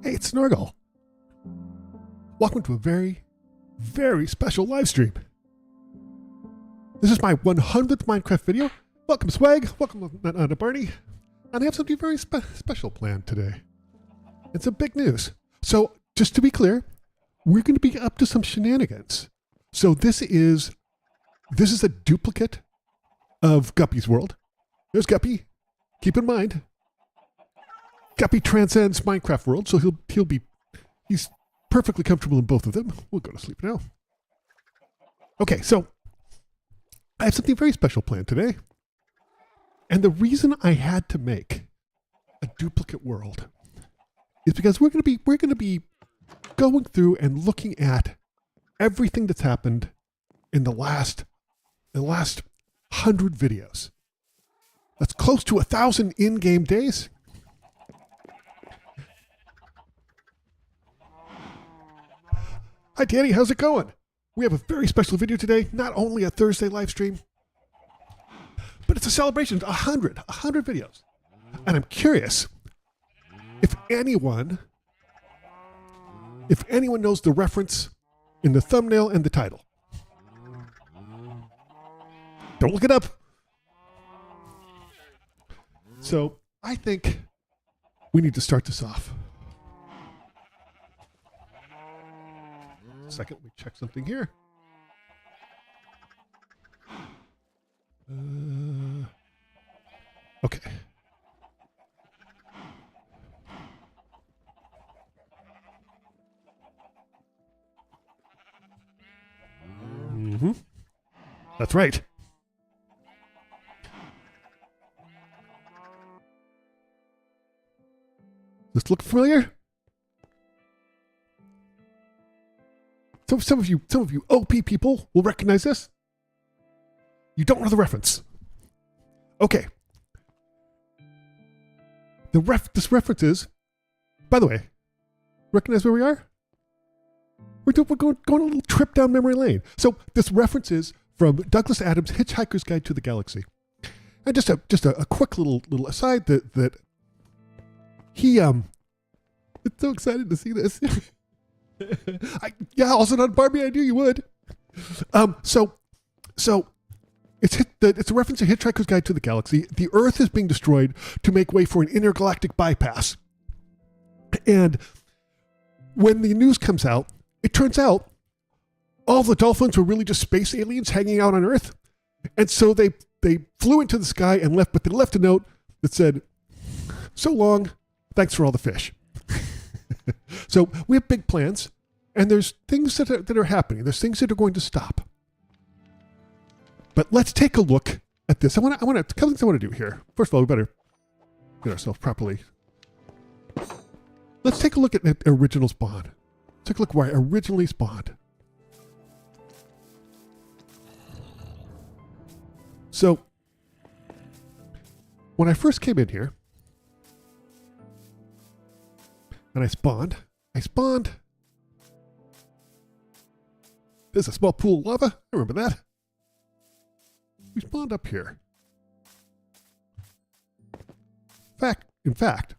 Hey, it's Snorgle. Welcome to a very, very special live stream. This is my 100th Minecraft video. Welcome, Swag. Welcome to Barney. And I have something very special planned today. It's some big news. So, just to be clear, we're going to be up to some shenanigans. So this is a duplicate of Guppy's world. There's Guppy. Keep in mind, Guppy transcends Minecraft world, so he's perfectly comfortable in both of them. We'll go to sleep now. Okay, so I have something very special planned today. And the reason I had to make a duplicate world is because we're going to be going through and looking at everything that's happened in the last 100 videos. That's close to 1,000 in-game days. Hi, Danny. How's it going? We have a very special video today. Not only a Thursday live stream, but it's a celebration. 100 videos. And I'm curious if anyone knows the reference in the thumbnail and the title. Don't look it up. So I think we need to start this off. Second, we check something here. Okay. Mm-hmm. That's right. Does this look familiar? So some of you OP people will recognize this. You don't know the reference. Okay. This reference is, by the way, recognize where we are? We're going a little trip down memory lane. So this reference is from Douglas Adams' Hitchhiker's Guide to the Galaxy. And just a quick little aside that he it's so excited to see this. Also not Barbie, I knew you would. So it's a reference to Hitchhiker's Guide to the Galaxy. The Earth is being destroyed to make way for an intergalactic bypass. And when the news comes out, it turns out all the dolphins were really just space aliens hanging out on Earth. And so they flew into the sky and left, but they left a note that said, "So long, thanks for all the fish." So we have big plans, and there's things that are happening. There's things that are going to stop. But let's take a look at this. I want to. A couple things I want to do here. First of all, we better get ourselves properly. Let's take a look at the original spawn. Take a look where I originally spawned. So when I first came in here, and I spawned. There's a small pool of lava. I remember that. We spawned up here. In fact,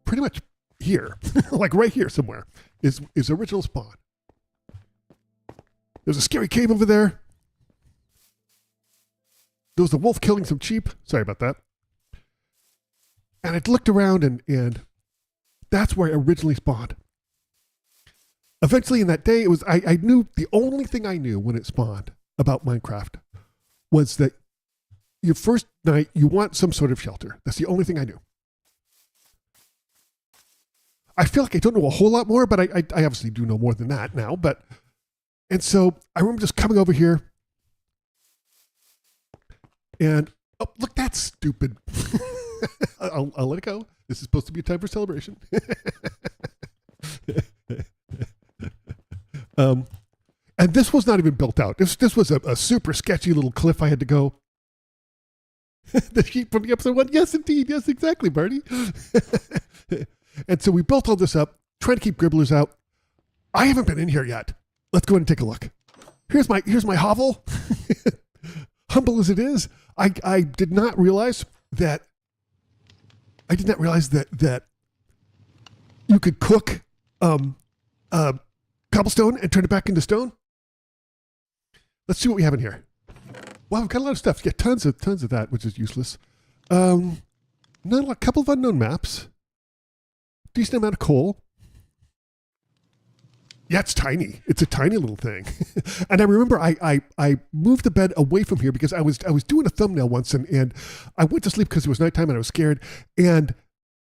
pretty much here, like right here somewhere, is original spawn. There's a scary cave over there. There was a wolf killing some sheep. Sorry about that. And I looked around and that's where I originally spawned. Eventually in that day, it was I knew the only thing I knew when it spawned about Minecraft was that your first night you want some sort of shelter. That's the only thing I knew. I feel like I don't know a whole lot more, but I obviously do know more than that now. And so I remember just coming over here and oh, look, that's stupid. I'll let it go. This is supposed to be a time for celebration. And this was not even built out. This was a super sketchy little cliff I had to go. The sheep from the episode 1. Yes, indeed. Yes, exactly, Barney. And so we built all this up, trying to keep gribblers out. I haven't been in here yet. Let's go ahead and take a look. Here's my hovel. Humble as it is, I did not realize that that you could cook cobblestone and turn it back into stone. Let's see what we have in here. Wow, we've got a lot of stuff. Yeah, tons of that, which is useless. A couple of unknown maps. Decent amount of coal. Yeah, it's tiny. It's a tiny little thing. And I remember I moved the bed away from here because I was doing a thumbnail once and I went to sleep because it was nighttime and I was scared. And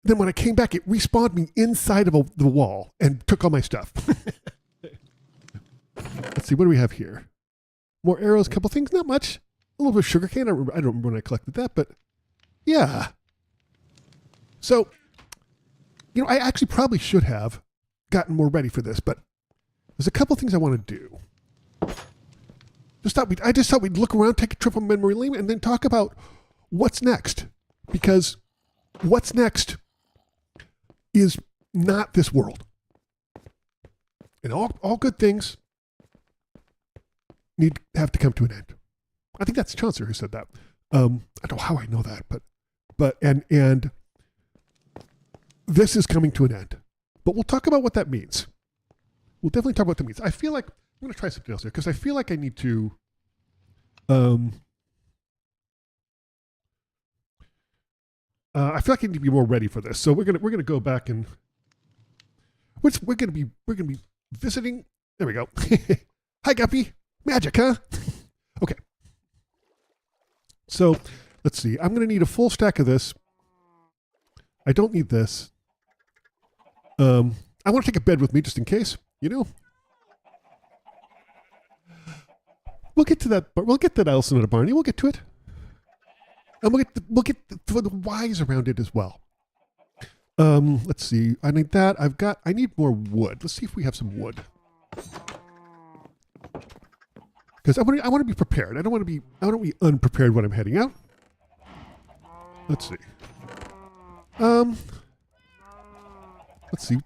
then when I came back, it respawned me inside of the wall and took all my stuff. Let's see, what do we have here? More arrows, a couple things, not much. A little bit of sugarcane. I don't remember when I collected that, but yeah. So, I actually probably should have gotten more ready for this, but there's a couple things I want to do. I just thought we'd look around, take a trip on memory lane, and then talk about what's next. Because what's next is not this world. And all good things have to come to an end. I think that's Chaucer who said that. I don't know how I know that, but this is coming to an end. But we'll talk about what that means. We'll definitely talk about what that means. I feel like I'm going to try something else here because I feel like I need to. I feel like I need to be more ready for this. So we're gonna go back and we're gonna be visiting. There we go. Hi Guppy, magic, huh? Okay. So let's see. I'm gonna need a full stack of this. I don't need this. I want to take a bed with me just in case. We'll get to that. We'll get that Allison at a Barney. We'll get to it, and we'll get the whys around it as well. Let's see. I need that. I need more wood. Let's see if we have some wood. Because I want to be prepared. I don't want to be unprepared when I'm heading out. Let's see. Let's see.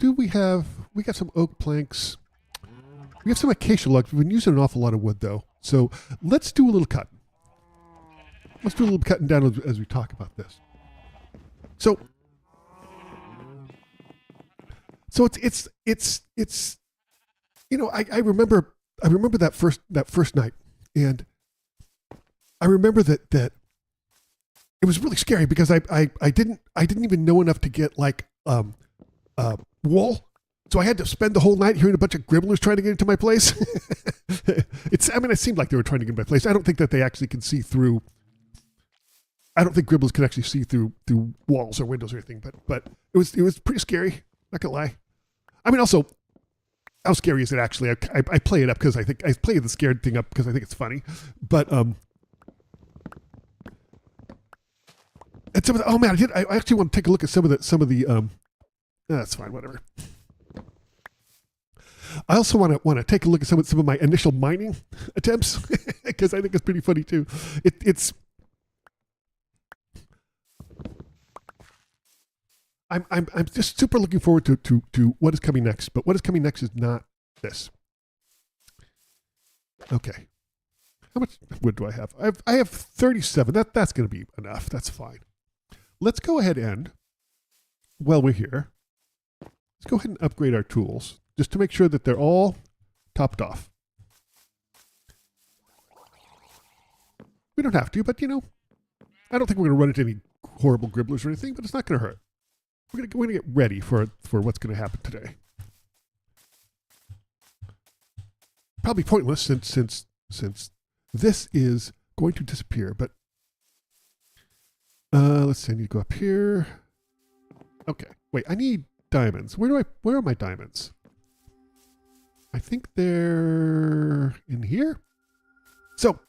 We got some oak planks. We have some acacia logs. We've been using an awful lot of wood though. So let's do a little cutting. Let's do a little cutting down as we talk about this. So it's I remember that first night, and I remember that it was really scary because I didn't even know enough to get wool. So I had to spend the whole night hearing a bunch of gribblers trying to get into my place. It seemed like they were trying to get into my place. I don't think that they actually can see through. I don't think gribblers can actually see through walls or windows or anything. But it was pretty scary. Not gonna lie. I mean, also, how scary is it actually? I play it up because I think I play the scared thing up because I think it's funny. But and some of the, I actually want to take a look at some of the that's fine, whatever. I also want to take a look at some of my initial mining attempts because I think it's pretty funny too. I'm just super looking forward to what is coming next. But what is coming next is not this. Okay, how much wood do I have? I have 37. That's going to be enough. That's fine. Let's go ahead and while we're here, let's go ahead and upgrade our tools. Just to make sure that they're all topped off. We don't have to, but I don't think we're going to run into any horrible gribblers or anything, but it's not going to hurt. We're going to get ready for what's going to happen today. Probably pointless since this is going to disappear, but let's see, I need to go up here. Okay, wait, I need diamonds. Where are my diamonds? I think they're in here. So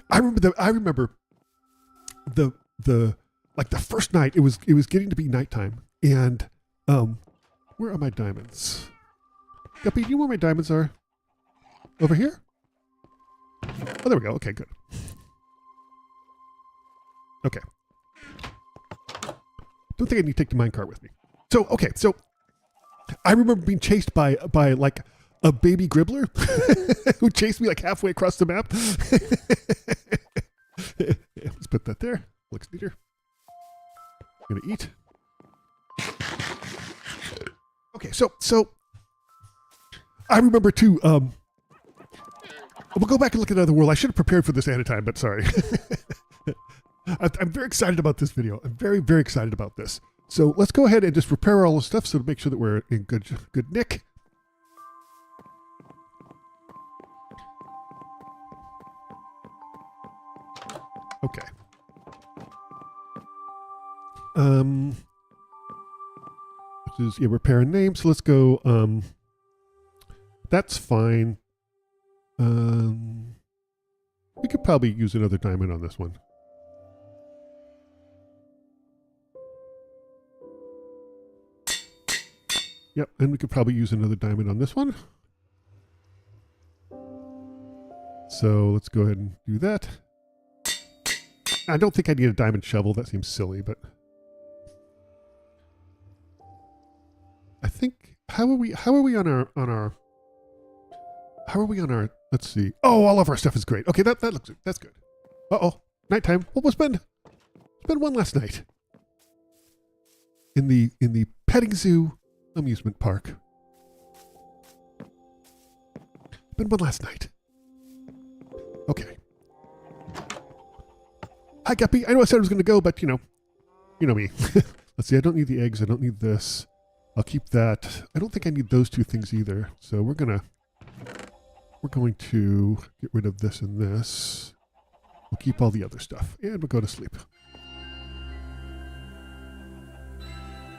I remember the first night. It was getting to be nighttime, and where are my diamonds? Guppy, do you know where my diamonds are? Over here? Oh, there we go. Okay, good. Okay. Don't think I need to take the minecart with me. So okay, so I remember being chased by like a baby gribbler who chased me like halfway across the map. Let's put that there. Looks neater. I'm gonna eat. Okay, so I remember too. We'll go back and look at another world. I should have prepared for this ahead of time, but sorry. I'm very excited about this video. I'm very, very excited about this. So let's go ahead and just repair all the stuff so to make sure that we're in good nick. Okay. Which is, yeah, repair and name. So let's go, that's fine. We could probably use another diamond on this one. Yep, and we could probably use another diamond on this one. So let's go ahead and do that. I don't think I need a diamond shovel. That seems silly, but I think how are we on our let's see. Oh, all of our stuff is great. Okay, that's good. Uh-oh. Nighttime. What was been? It's been one last night. In the petting zoo amusement park. Been one last night. Okay. Hi, Guppy. I know I said I was going to go, but you know me. Let's see. I don't need the eggs. I don't need this. I'll keep that. I don't think I need those two things either. So we're going to get rid of this and this. We'll keep all the other stuff, and we'll go to sleep.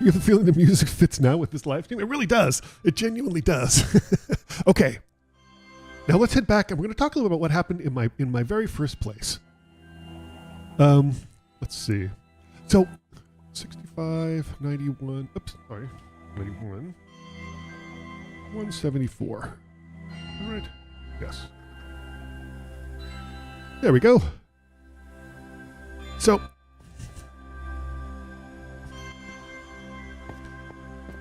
You have the feeling the music fits now with this live stream? It really does. It genuinely does. Okay. Now let's head back, and we're going to talk a little about what happened in my very first place. Let's see. So, 65, 91, oops, sorry, 91, 174. All right. Yes. There we go. So,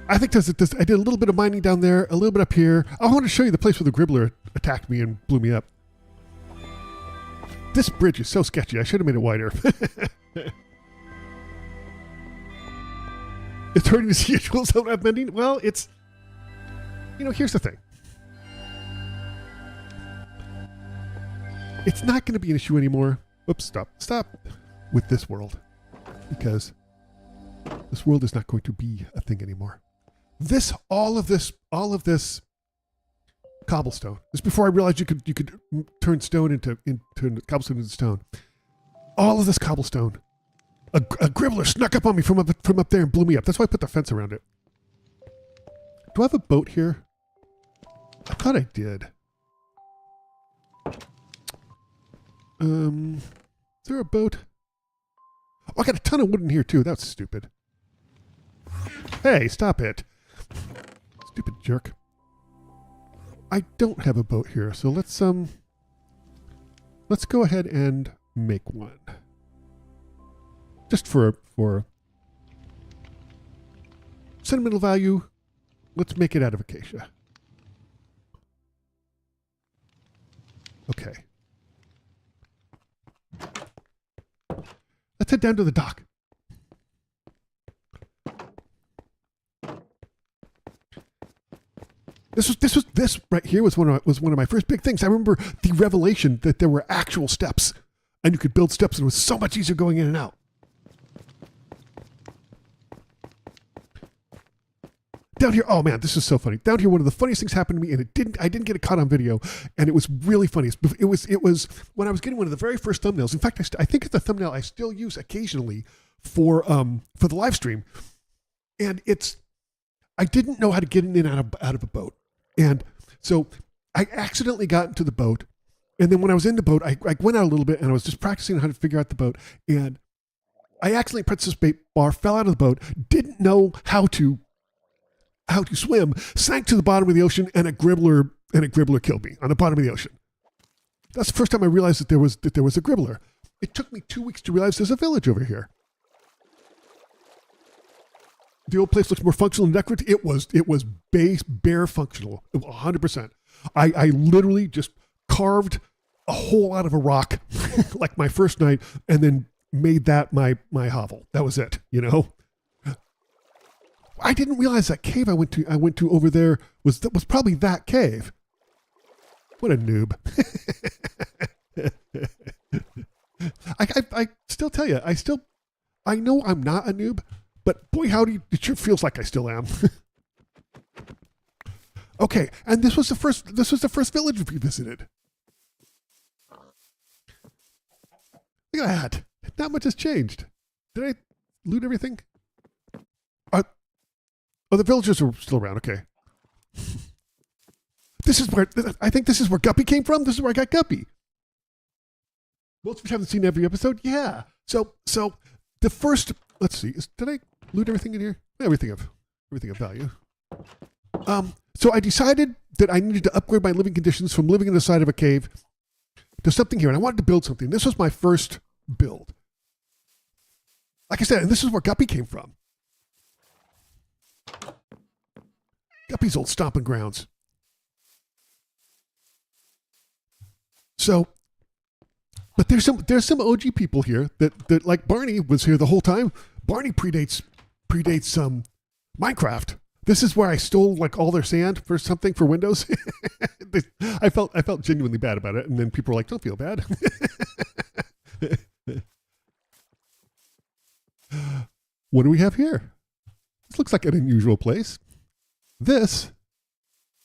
I think I did a little bit of mining down there, a little bit up here. I want to show you the place where the gribbler attacked me and blew me up. This bridge is so sketchy. I should have made it wider. It's hurting to see jewels don't have mending. Well, it's, here's the thing. It's not going to be an issue anymore. Oops, stop with this world, because this world is not going to be a thing anymore. All of this cobblestone. This before I realized you could turn stone into cobblestone into stone. All of this cobblestone. A gribbler snuck up on me from up there and blew me up. That's why I put the fence around it. Do I have a boat here? I thought I did. Is there a boat? Oh, I got a ton of wood in here too. That's stupid. Hey, stop it. Stupid jerk. I don't have a boat here, so let's go ahead and make one. Just for sentimental value, let's make it out of acacia. Okay. Let's head down to the dock. This right here was one of my first big things. I remember the revelation that there were actual steps, and you could build steps, and it was so much easier going in and out. Down here, oh man, this is so funny. Down here, one of the funniest things happened to me, and I didn't get it caught on video, and it was really funny. It was when I was getting one of the very first thumbnails. In fact, I think it's the thumbnail I still use occasionally for the live stream, and I didn't know how to get in and out of a boat. And so I accidentally got into the boat. And then when I was in the boat, I went out a little bit and I was just practicing how to figure out the boat. And I accidentally pressed this bait bar, fell out of the boat, didn't know how to swim, sank to the bottom of the ocean, and a gribbler killed me on the bottom of the ocean. That's the first time I realized that there was a gribbler. It took me 2 weeks to realize there's a village over here. the old place looks more functional and decorative. It was bare functional, 100%. I literally just carved a hole out of a rock like my first night, and then made that my hovel. That was it, you know. I didn't realize that cave I went to over there was probably that cave. What a noob. I still tell you, I know I'm not a noob, but boy howdy, it sure feels like I still am. Okay, and this was the first village we visited. Look at that. Not much has changed. Did I loot everything? Oh, the villagers are still around. Okay. I think this is where Guppy came from. This is where I got Guppy. Most of you haven't seen every episode. Yeah. So the first, let's see, did I loot everything in here? Everything of value. So I decided that I needed to upgrade my living conditions from living in the side of a cave to something here, and I wanted to build something. This was my first build. Like I said, and this is where Guppy came from. Guppy's old stomping grounds. So, but there's some OG people here that like Barney was here the whole time. Barney predates Minecraft. This is where I stole like all their sand for something for Windows. I felt genuinely bad about it, and then people were like, "Don't feel bad." What do we have here? This looks like an unusual place. This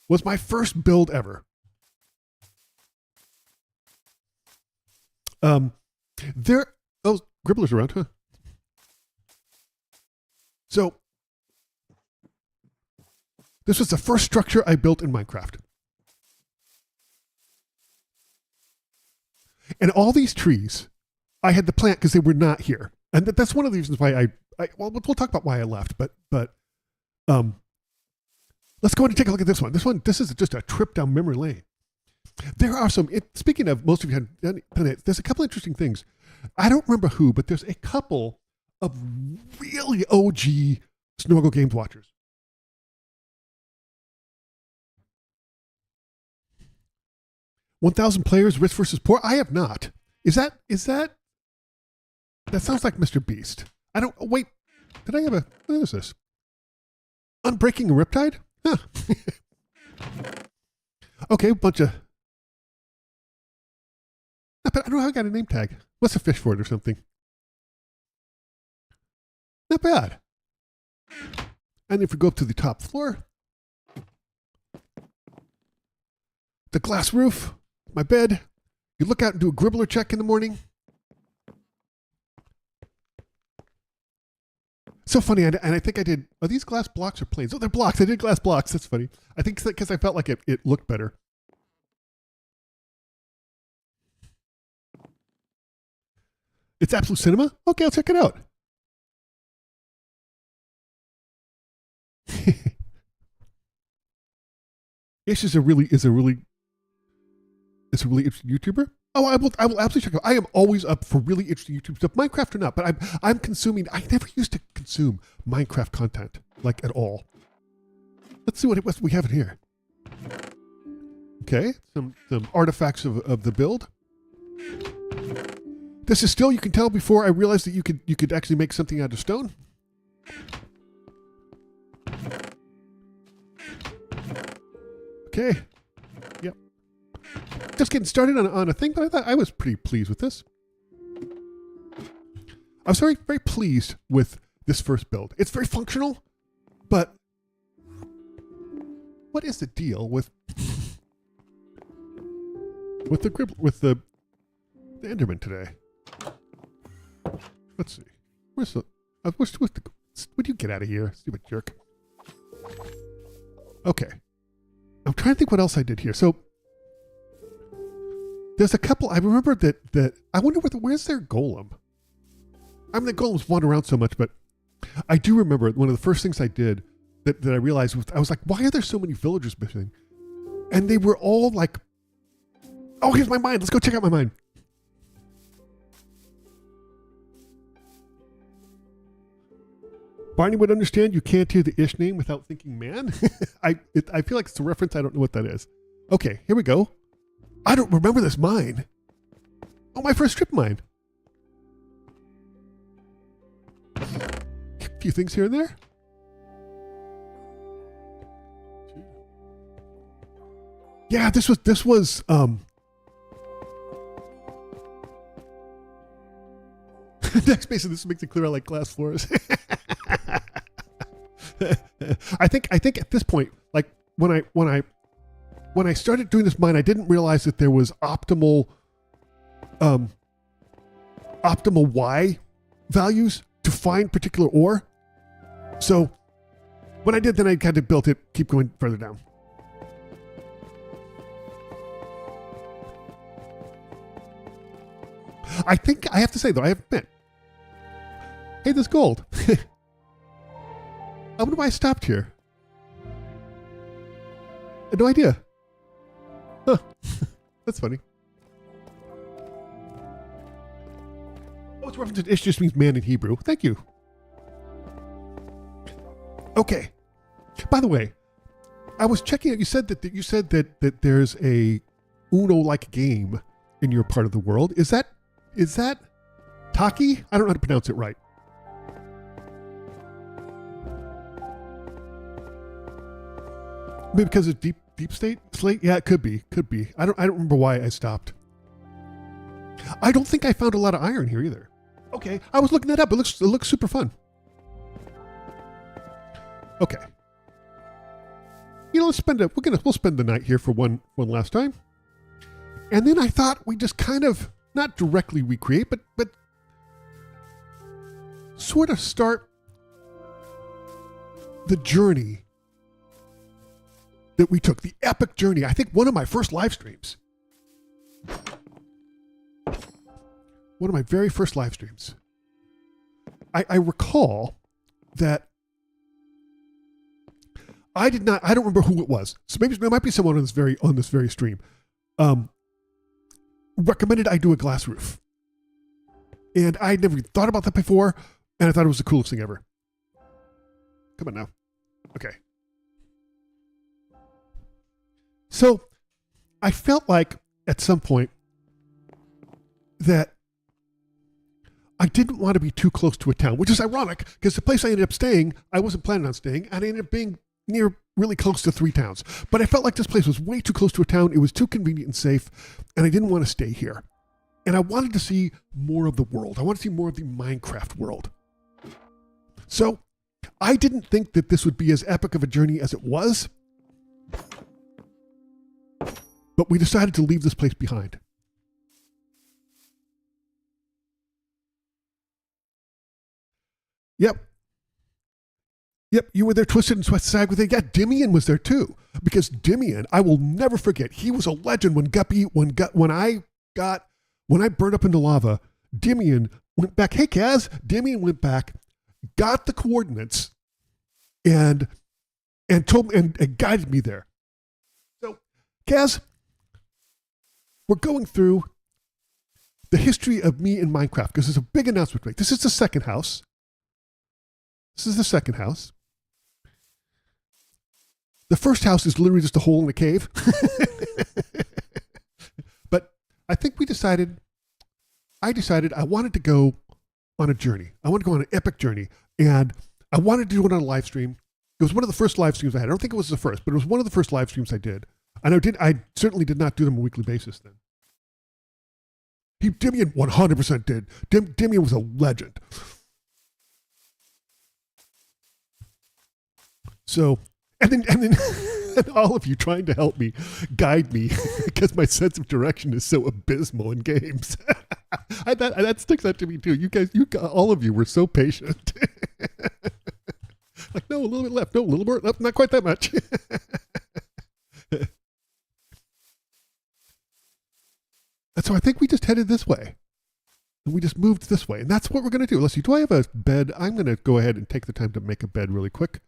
was my first build ever. Gribblers around, huh? So this was the first structure I built in Minecraft. And all these trees I had to plant because they were not here. And that's one of the reasons why we'll talk about why I left, but let's go ahead and take a look at this one. This is just a trip down memory lane. There are speaking of, most of you had done it, there's a couple interesting things. I don't remember who, but there's a couple of really OG Snorgle Games watchers. "1,000 players, rich versus poor." I have not. Is that? That sounds like Mr. Beast. Wait, did I have what is this? Unbreaking a Riptide? Huh. Okay, bunch of, but I don't know how I got a name tag. What's a fish for it or something? Not bad. And if we go up to the top floor, the glass roof, my bed. You look out and do a gribbler check in the morning. So funny, and I think I did, are these glass blocks or planes? Oh, they're blocks. I did glass blocks. That's funny. I think because I felt like it looked better. It's Absolute Cinema? Okay, I'll check it out. Ish is a really interesting YouTuber. Oh, I will absolutely check it out. I am always up for really interesting YouTube stuff, Minecraft or not, but I'm consuming, I never used to consume Minecraft content, like at all. Let's see what we have in here. Okay, some artifacts of the build. This is still, you can tell before I realized that you could actually make something out of stone. Okay. Yep. Just getting started on a thing, but I thought I was pretty pleased with this. I was very, very pleased with this first build. It's very functional, but what is the deal with the Enderman today? Let's see. Would you get out of here, stupid jerk? Okay. I'm trying to think what else I did here. So there's a couple. I remember that I wonder where's their golem? I mean, the golems wander around so much, but I do remember one of the first things I did that I realized was, I was like, why are there so many villagers missing? And they were all like, oh, here's my mine. Let's go check out my mine. Barney would understand you can't hear the ish name without thinking man. I feel like it's a reference. I don't know what that is. Okay, here we go. I don't remember this mine. Oh, my first strip mine. A few things here and there. Yeah, this was next base, this makes it clear I like glass floors. I think at this point, like when I started doing this mine, I didn't realize that there was optimal Y values to find particular ore. So when I did, then I kind of built it, keep going further down. I think I have to say though, I have admit, hey, there's gold. I wonder why I stopped here. I had no idea. Huh. That's funny. Oh, it's reference to ish just means man in Hebrew. Thank you. Okay. By the way, I was checking out. You said that there's a Uno-like game in your part of the world. Is that Taki? I don't know how to pronounce it right. Maybe because it's deep state slate. Yeah, it could be. I don't remember why I stopped. I don't think I found a lot of iron here either. Okay, I was looking that up. It looks super fun. Okay. You know, we'll spend the night here for one last time. And then I thought we just kind of not directly recreate, but sort of start the journey that we took, the epic journey. I think one of my first live streams. One of my very first live streams. I recall that I don't remember who it was. So maybe there might be someone on this very stream. Recommended I do a glass roof. And I'd never thought about that before, and I thought it was the coolest thing ever. Come on now. Okay. So I felt like at some point that I didn't want to be too close to a town, which is ironic because the place I ended up staying, I wasn't planning on staying, and I ended up being near really close to 3 towns. But I felt like this place was way too close to a town. It was too convenient and safe, and I didn't want to stay here. And I wanted to see more of the world. I wanted to see more of the Minecraft world. So I didn't think that this would be as epic of a journey as it was. But we decided to leave this place behind. Yep, you were there, Twisted and Sag with it. Yeah, Dimian was there too. Because Dimian, I will never forget, he was a legend when I burned up into lava, Dimian went back. Hey Kaz, Dimian went back, got the coordinates, and told me and guided me there. So, Kaz, we're going through the history of me in Minecraft because there's a big announcement to make. This is the second house. The first house is literally just a hole in a cave. But I think I decided I wanted to go on a journey. I wanted to go on an epic journey. And I wanted to do it on a live stream. It was one of the first live streams I had. I don't think it was the first, but it was one of the first live streams I did. And I certainly did not do them on a weekly basis then. Dimian 100% did. Dimian was a legend. So, and then all of you trying to help me, guide me, because my sense of direction is so abysmal in games. That sticks out to me too. You guys, all of you were so patient. Like, no, a little bit left. No, a little more left. Not quite that much. And so I think we just headed this way. And we just moved this way. And that's what we're going to do. Let's see. Do I have a bed? I'm going to go ahead and take the time to make a bed really quick.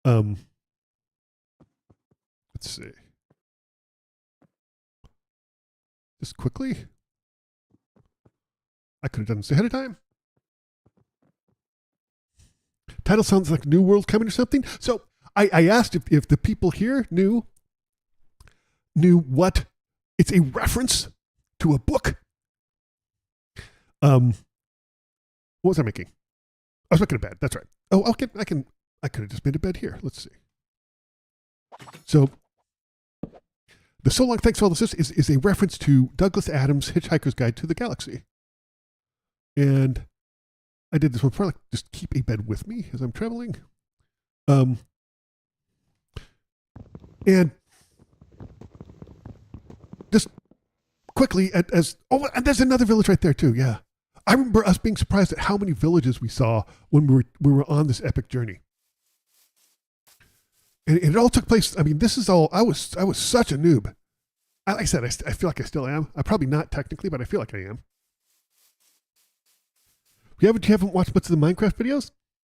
Let's see. Just quickly. I could have done this ahead of time. Title sounds like New World coming or something. So I asked if the people here knew what it's a reference to a book. What was I making? I was making a bed. That's right. Oh, okay. I could have just made a bed here. Let's see. So the So Long Thanks for All This is a reference to Douglas Adams' Hitchhiker's Guide to the Galaxy. And I did this one for like just keep a bed with me as I'm traveling. And just quickly and there's another village right there too. Yeah. I remember us being surprised at how many villages we saw when we were on this epic journey. And it all took place. I mean, this is all, I was such a noob. Like I said, I feel like I still am. I'm probably not technically, but I feel like I am. You haven't watched much of the Minecraft videos?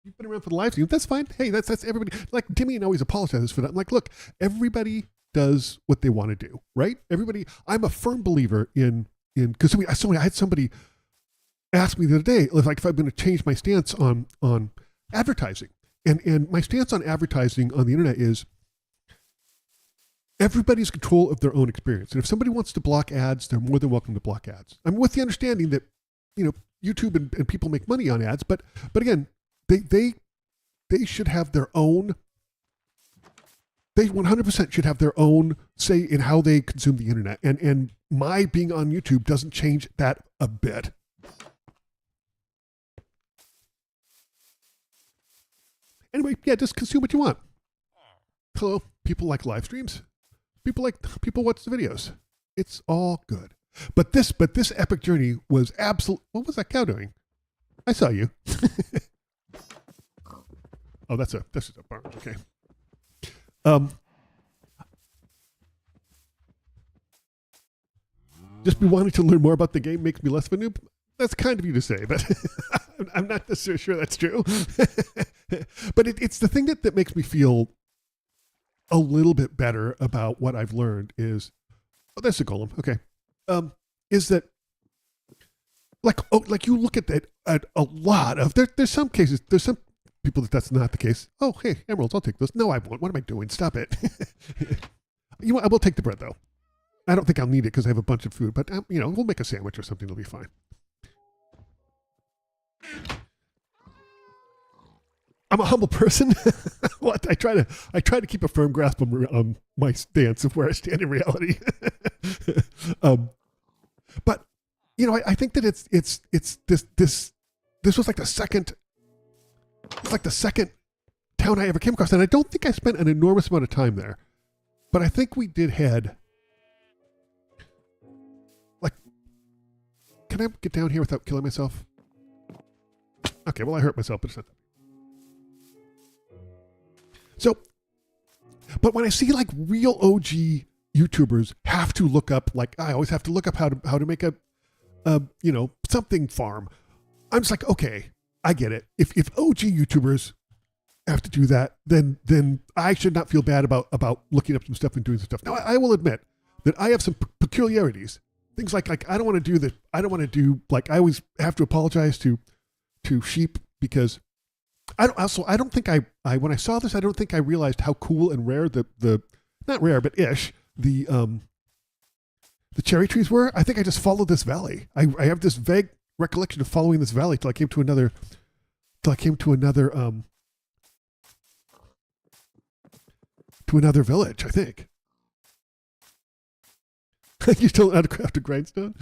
You've been around for the live stream. That's fine. Hey, that's everybody. Like Timmy always apologizes for that. I'm like, look, everybody does what they want to do, right? Everybody. I'm a firm believer in because I had somebody ask me the other day, like if I'm going to change my stance on advertising, and my stance on advertising on the internet is everybody's control of their own experience, and if somebody wants to block ads, they're more than welcome to block ads. I'm with the understanding that YouTube and people make money on ads, but again, they should have their own. They 100% should have their own say in how they consume the internet, and my being on YouTube doesn't change that a bit. Anyway, yeah, just consume what you want. Hello, people like live streams. People watch the videos. It's all good. But this epic journey was absolute. What was that cow doing? I saw you. Oh, that's just a barn. Okay. Just me wanting to learn more about the game makes me less of a noob. That's kind of you to say, but I'm not necessarily sure that's true. But it's the thing that makes me feel a little bit better about what I've learned is, oh, that's a golem. Okay. Is that like you look at that at a lot of there's some cases, there's some people that's not the case. Oh, hey, emeralds, I'll take those. No, I won't. What am I doing? Stop it. You know what? I will take the bread though. I don't think I'll need it because I have a bunch of food, but we'll make a sandwich or something. It'll be fine. I'm a humble person. What I try to keep a firm grasp on my stance of where I stand in reality. But I think that it's this was like the second. It's like the second town I ever came across, and I don't think I spent an enormous amount of time there, but I think we did head. Like, can I get down here without killing myself? Okay, well I hurt myself, but it's not that. So, but when I see like real OG YouTubers have to look up, like I always have to look up how to make a something farm. I'm just like, okay, I get it. If OG YouTubers have to do that, then I should not feel bad about looking up some stuff and doing some stuff. Now I will admit that I have some peculiarities. Things like I don't want to do that. I don't want to do like I always have to apologize to sheep because I don't think I when I saw this, I don't think I realized how cool and rare the not rare but ish the cherry trees were. I think I just followed this valley. I have this vague recollection of following this valley till I came to another village, I think. You still know how to craft a grindstone?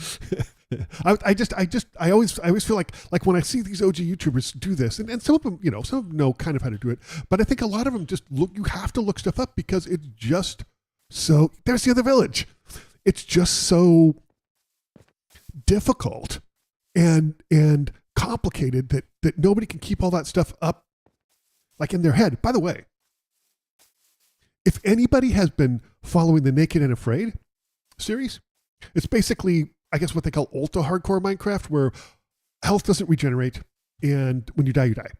I always feel like when I see these OG YouTubers do this, and some of them, some of them know kind of how to do it, but I think a lot of them just you have to look stuff up because it's just so, there's the other village. It's just so difficult and complicated that nobody can keep all that stuff up like in their head. By the way, if anybody has been following the Naked and Afraid series, it's basically, I guess, what they call ultra hardcore Minecraft, where health doesn't regenerate, and when you die, you die.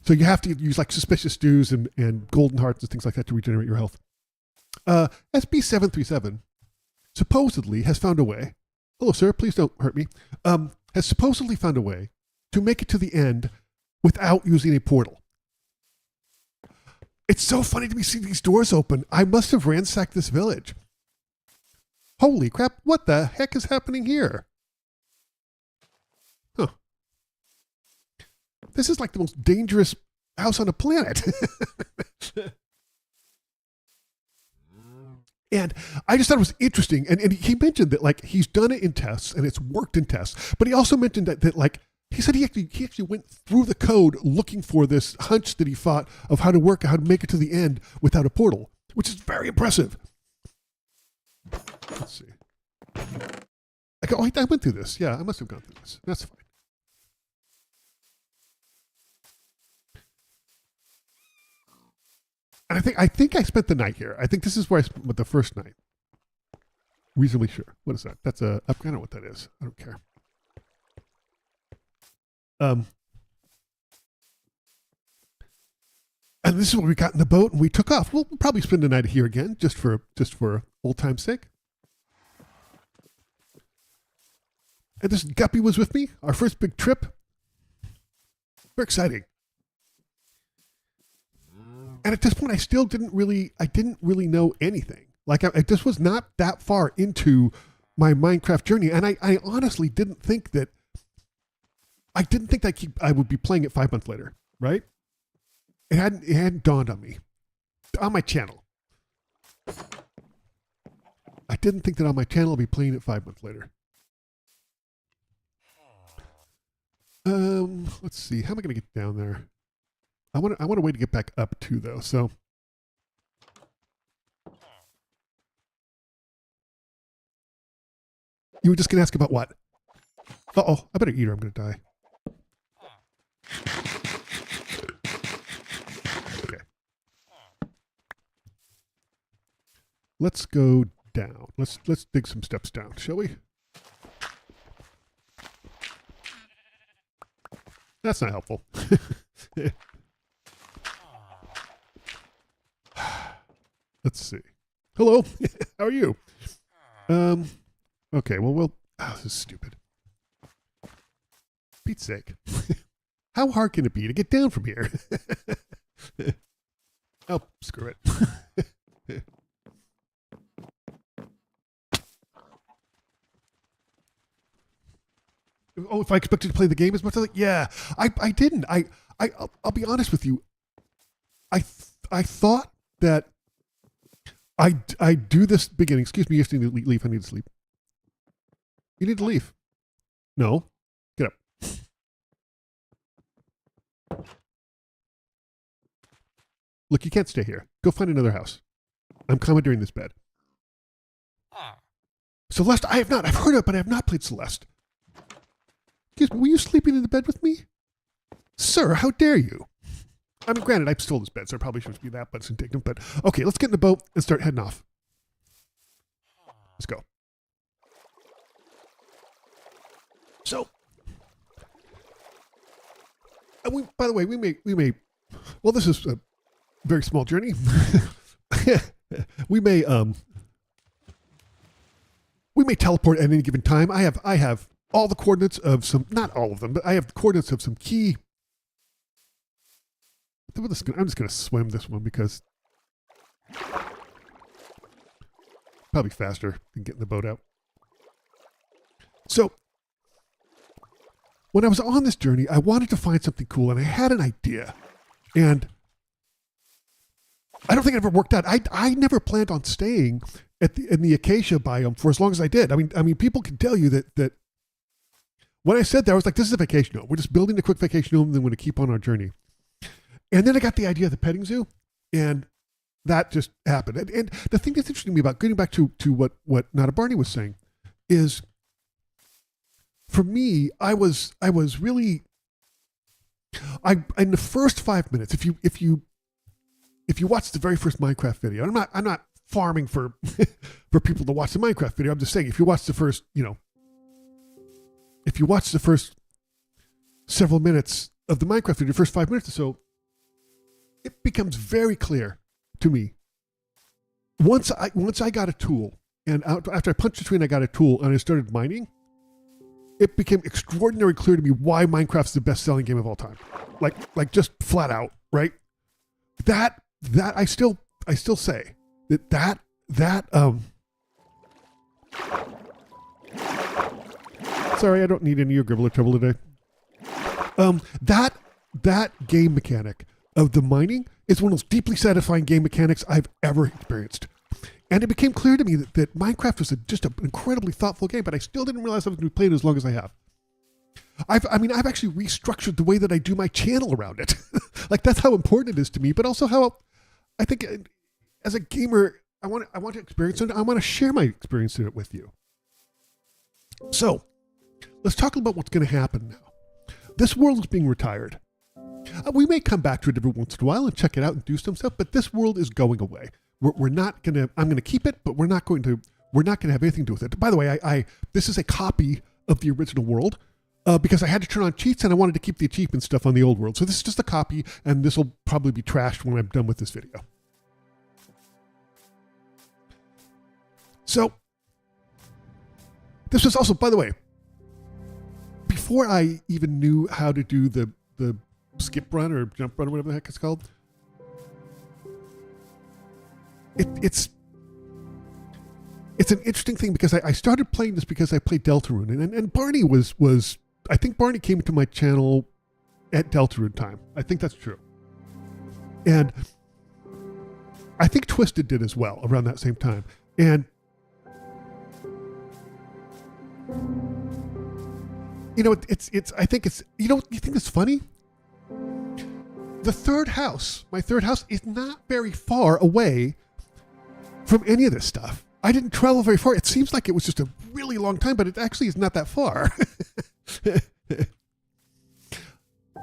So you have to use like suspicious stews and golden hearts and things like that to regenerate your health. SB737 supposedly has found a way. Hello, sir. Please don't hurt me. Has supposedly found a way to make it to the end without using a portal. It's so funny to me see these doors open. I must have ransacked this village. Holy crap, what the heck is happening here? Huh. This is like the most dangerous house on the planet. And I just thought it was interesting. And he mentioned that like he's done it in tests and it's worked in tests. But he also mentioned that like he said he actually went through the code looking for this hunch that he thought of how to make it to the end without a portal, which is very impressive. Let's see. I went through this. Yeah, I must have gone through this. That's fine. And I think I spent the night here. I think this is where I spent the first night. Reasonably sure. What is that? That's a upgrade. I don't know what that is. I don't care. And this is when we got in the boat and we took off. We'll probably spend the night here again, just for old time's sake. And this Guppy was with me. Our first big trip. Very exciting. And at this point, I didn't really know anything. Like I just was not that far into my Minecraft journey, and I honestly didn't think that. I didn't think that I would be playing it 5 months later, right? It hadn't dawned on me on my channel. I didn't think that on my channel I'd be playing it 5 months later. Let's see. How am I going to get down there? I want a way to get back up too, though. So, you were just gonna ask about what? Uh-oh, I better eat or I'm gonna die. Okay. Let's go down. Let's dig some steps down, shall we? That's not helpful. Let's see. Hello. How are you? Okay, well, this is stupid. Pete's sake. How hard can it be to get down from here? Oh, screw it. Oh, if I expected to play the game as much as yeah, I didn't. I'll be honest with you. I thought that I do this beginning. Excuse me, you just need to leave. I need to sleep. You need to leave. No. Get up. Look, you can't stay here. Go find another house. I'm commandeering this bed. Celeste, I've heard of it, but I have not played Celeste. Excuse me, were you sleeping in the bed with me? Sir, how dare you? I mean, granted, I stole this bed, so I probably shouldn't be that much indignant, but okay, let's get in the boat and start heading off. Let's go. So, and by the way, we may, well, this is a very small journey. we may teleport at any given time. I have all the coordinates of some, not all of them, but I have the coordinates of some key. I'm just going to swim this one because probably faster than getting the boat out. So, when I was on this journey, I wanted to find something cool, and I had an idea. And I don't think it ever worked out. I never planned on staying in the acacia biome for as long as I did. I mean, people can tell you that when I said that, I was like, this is a vacation home. We're just building a quick vacation home, and then we're going to keep on our journey. And then I got the idea of the petting zoo, and that just happened. And the thing that's interesting to me about getting back to what Nada Barney was saying is, for me, I was really, in the first 5 minutes, if you watch the very first Minecraft video, and I'm not farming for for people to watch the Minecraft video. I'm just saying, if you watch the first, if you watch the first several minutes of the Minecraft video, the first 5 minutes or so, it becomes very clear to me. Once I got a tool, and after I punched a tree and I got a tool and I started mining, it became extraordinarily clear to me why Minecraft's the best-selling game of all time. Like just flat out, right? That I still say that sorry, I don't need any of your gribbler trouble today. That game mechanic of the mining is one of those deeply satisfying game mechanics I've ever experienced. And it became clear to me that Minecraft was just an incredibly thoughtful game, but I still didn't realize I was going to play it as long as I have. I've actually restructured the way that I do my channel around it. Like, that's how important it is to me, but also how I think as a gamer, I want to experience it. I want to share my experience in it with you. So let's talk about what's going to happen now. This world is being retired. We may come back to it every once in a while and check it out and do some stuff, but this world is going away. We're not going to, I'm going to keep it, but we're not going to have anything to do with it. By the way, this is a copy of the original world because I had to turn on cheats and I wanted to keep the achievement stuff on the old world. So this is just a copy, and this will probably be trashed when I'm done with this video. So this was also, by the way, before I even knew how to do the skip run or jump run or whatever the heck it's called, it's an interesting thing because I started playing this because I played Deltarune, and Barney was I think Barney came to my channel at Deltarune time. I think that's true. And I think Twisted did as well around that same time. And you know, I think it's, you know, you think it's funny? The third house, my third house, is not very far away from any of this stuff. I didn't travel very far. It seems like it was just a really long time, but it actually is not that far.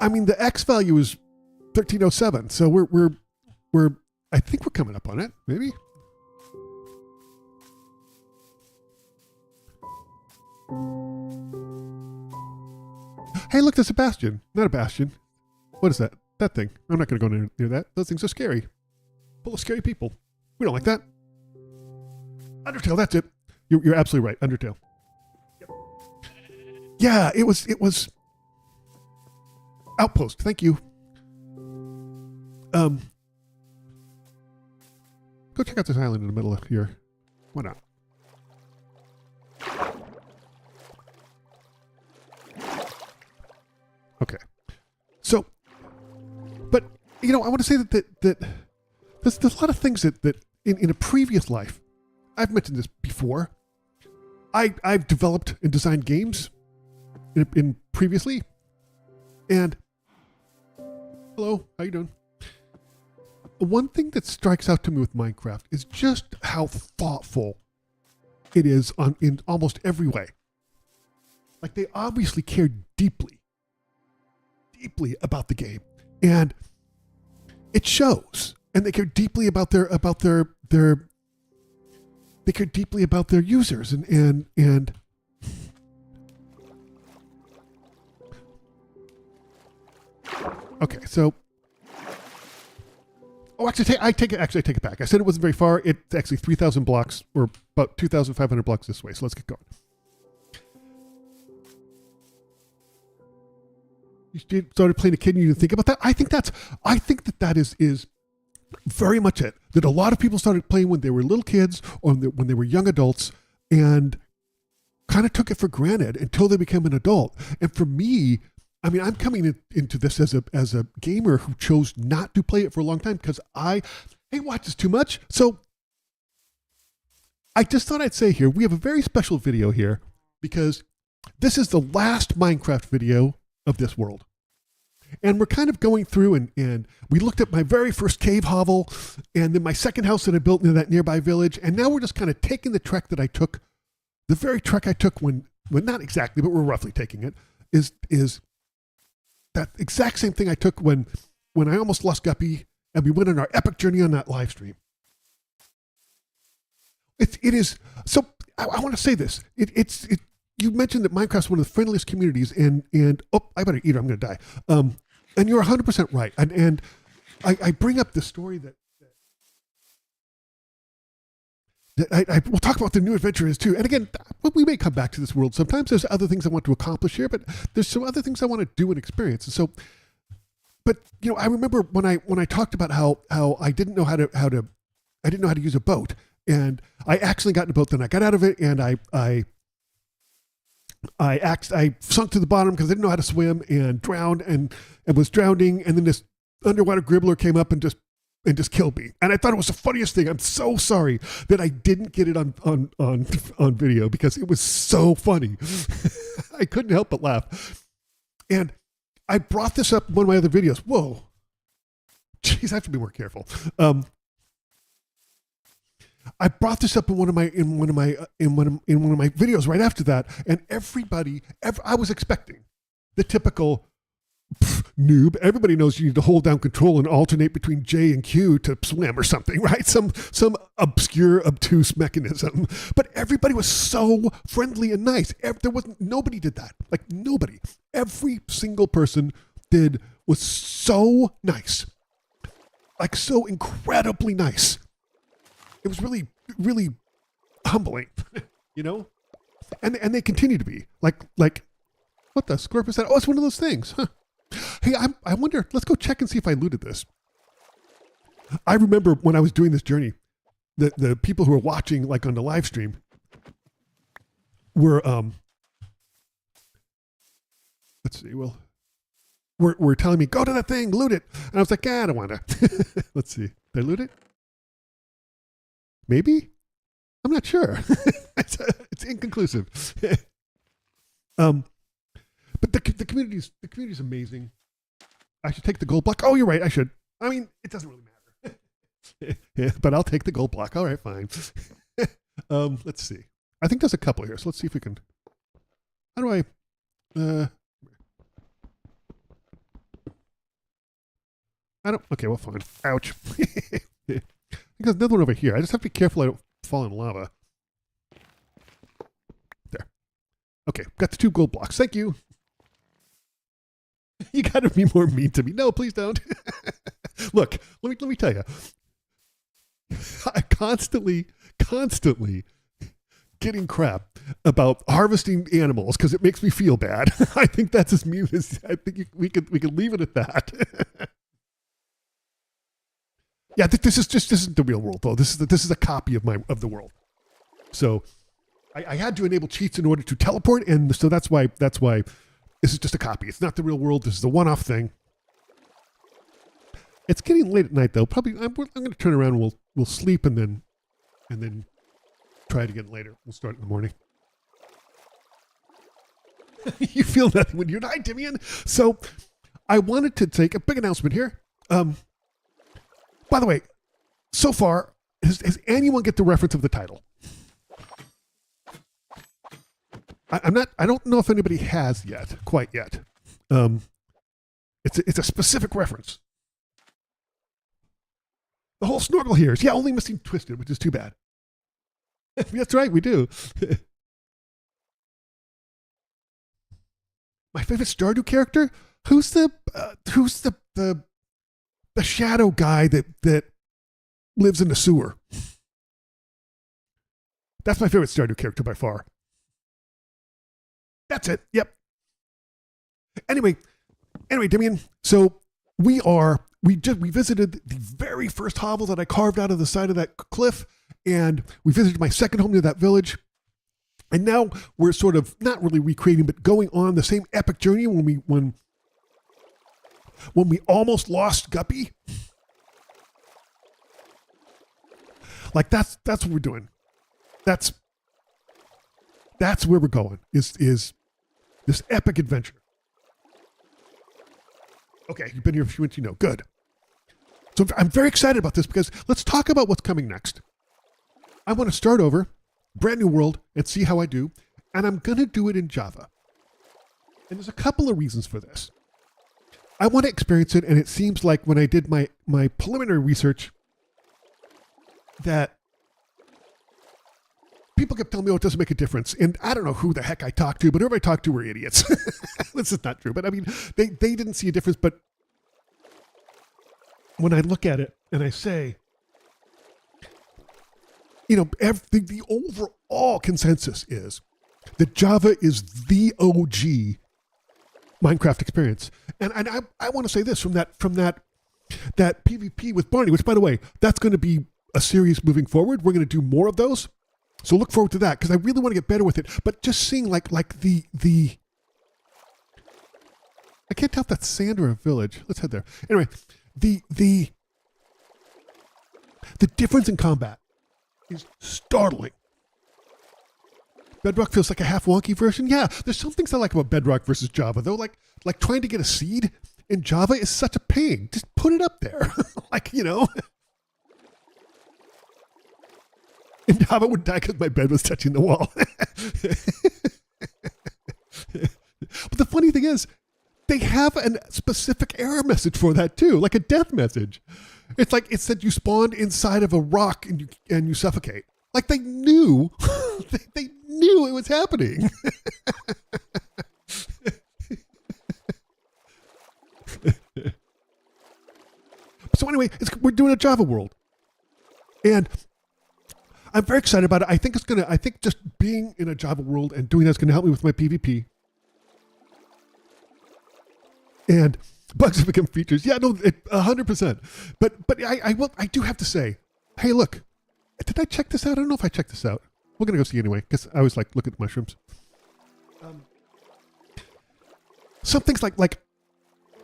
I mean, the X value is 1307, so we're I think we're coming up on it, maybe. Hey, look, there's a bastion. Not a bastion. What is that? That thing. I'm not going to go near that. Those things are scary. Full of scary people. We don't like that. Undertale, that's it. You're absolutely right. Undertale. Yep. Yeah, it was Outpost. Thank you. Go check out this island in the middle of here. Why not? Okay. So, but, you know, I want to say that there's a lot of things that in a previous life, I've mentioned this before, I've developed and designed games in previously, and hello, how you doing? One thing that strikes out to me with Minecraft is just how thoughtful it is in almost every way. Like, they obviously care deeply about the game, and it shows. And they care deeply about their they care deeply about their users, and okay, so actually I take it back. I said it wasn't very far. It's actually 3,000 blocks, or about 2,500 blocks this way. So let's get going. You started playing a kid and you didn't think about that? I think that is very much it. That a lot of people started playing when they were little kids or when they were young adults, and kind of took it for granted until they became an adult. And for me, I mean, I'm coming into this as a gamer who chose not to play it for a long time because I watch this too much. So I just thought I'd say here, we have a very special video here because this is the last Minecraft video of this world. And we're kind of going through and we looked at my very first cave hovel and then my second house that I built near that nearby village. And now we're just kind of taking the trek that I took, the very trek I took when not exactly, but we're roughly taking it, is that exact same thing I took when I almost lost Guppy and we went on our epic journey on that live stream. It is, so I want to say this. You mentioned that Minecraft's one of the friendliest communities, and oh, I better eat or I'm going to die. And you're 100% right. And I bring up the story that we'll talk about the new adventure is too. And again, we may come back to this world sometimes. There's other things I want to accomplish here, but there's some other things I want to do and experience. And so, but you know, I remember when I talked about how I didn't know how to I didn't know how to use a boat, and I accidentally got in a boat. Then I got out of it, and I sunk to the bottom because I didn't know how to swim and drowned and was drowning. And then this underwater gribbler came up and just killed me. And I thought it was the funniest thing. I'm so sorry that I didn't get it on video because it was so funny. I couldn't help but laugh. And I brought this up in one of my other videos. Whoa. Jeez, I have to be more careful. I brought this up in one of my videos right after that, and I was expecting the typical noob. Everybody knows you need to hold down control and alternate between J and Q to swim or something, right? Some obscure, obtuse mechanism. But everybody was so friendly and nice. Nobody did that. Like nobody. Every single person was so nice. Like so incredibly nice. It was really, really humbling, you know? And they continue to be. Like what the Scorpius said? Oh, it's one of those things. Huh. Hey, I wonder, let's go check and see if I looted this. I remember when I was doing this journey, the people who were watching, like on the live stream, were, let's see, well, were telling me, go to that thing, loot it. And I was like, I don't want to. Let's see. Did I loot it? Maybe? I'm not sure. It's inconclusive. But the community's amazing. I should take the gold block. Oh, you're right. I should. I mean, it doesn't really matter. Yeah, but I'll take the gold block. All right, fine. Let's see. I think there's a couple here. So let's see if we can. How do I? I don't. Okay, well, fine. Ouch. There's another one over here. I just have to be careful I don't fall in lava. There. Okay, got the 2 gold blocks. Thank you. You gotta be more mean to me. No, please don't. Look, let me tell you. I constantly getting crap about harvesting animals because it makes me feel bad. I think that's as mean as I think we could leave it at that. Yeah, this isn't the real world though. This is a copy of the world. So I had to enable cheats in order to teleport, and so that's why this is just a copy. It's not the real world. This is a one-off thing. It's getting late at night though. Probably I'm going to turn around and we'll sleep and then try it again later. We'll start in the morning. You feel nothing when you're not, Dimian. So I wanted to take a big announcement here. By the way, so far, has anyone get the reference of the title? I don't know if anybody has quite yet. It's a specific reference. The whole snorkel here is, only missing Twisted, which is too bad. That's right, we do. My favorite Stardew character? Who's the shadow guy that lives in the sewer? That's my favorite Stardew character by far. That's it. Yep. Anyway, Dimian. So we visited the very first hovel that I carved out of the side of that cliff, and we visited my second home near that village. And now we're sort of not really recreating, but going on the same epic journey when we almost lost Guppy. Like that's what we're doing. That's where we're going. Is this epic adventure. Okay, you've been here a few minutes, you know. Good. So I'm very excited about this because let's talk about what's coming next. I want to start over, brand new world, and see how I do. And I'm going to do it in Java. And there's a couple of reasons for this. I want to experience it, and it seems like when I did my preliminary research that people kept telling me, it doesn't make a difference. And I don't know who the heck I talked to, but whoever I talked to were idiots. This is not true. But I mean, they didn't see a difference. But when I look at it and I say, the overall consensus is that Java is the OG Minecraft experience. And I want to say this from that PvP with Barney, which, by the way, that's going to be a series moving forward. We're going to do more of those. So look forward to that, because I really want to get better with it. But just seeing like the I can't tell if that's sand or a village. Let's head there. Anyway, the difference in combat is startling. Bedrock feels like a half wonky version. Yeah, there's some things I like about Bedrock versus Java, though. Like trying to get a seed in Java is such a pain. Just put it up there. In Java would die because my bed was touching the wall. But the funny thing is, they have a specific error message for that too, like a death message. It's like it said you spawned inside of a rock and you suffocate. Like they knew, they knew it was happening. So anyway, we're doing a Java world, and I'm very excited about it. I think just being in a Java world and doing that's gonna help me with my PvP. And bugs have become features. Yeah, no, 100%. But I do have to say, hey, look, did I check this out? I don't know if I checked this out. We're gonna go see anyway, because I always like look at the mushrooms. Some things like,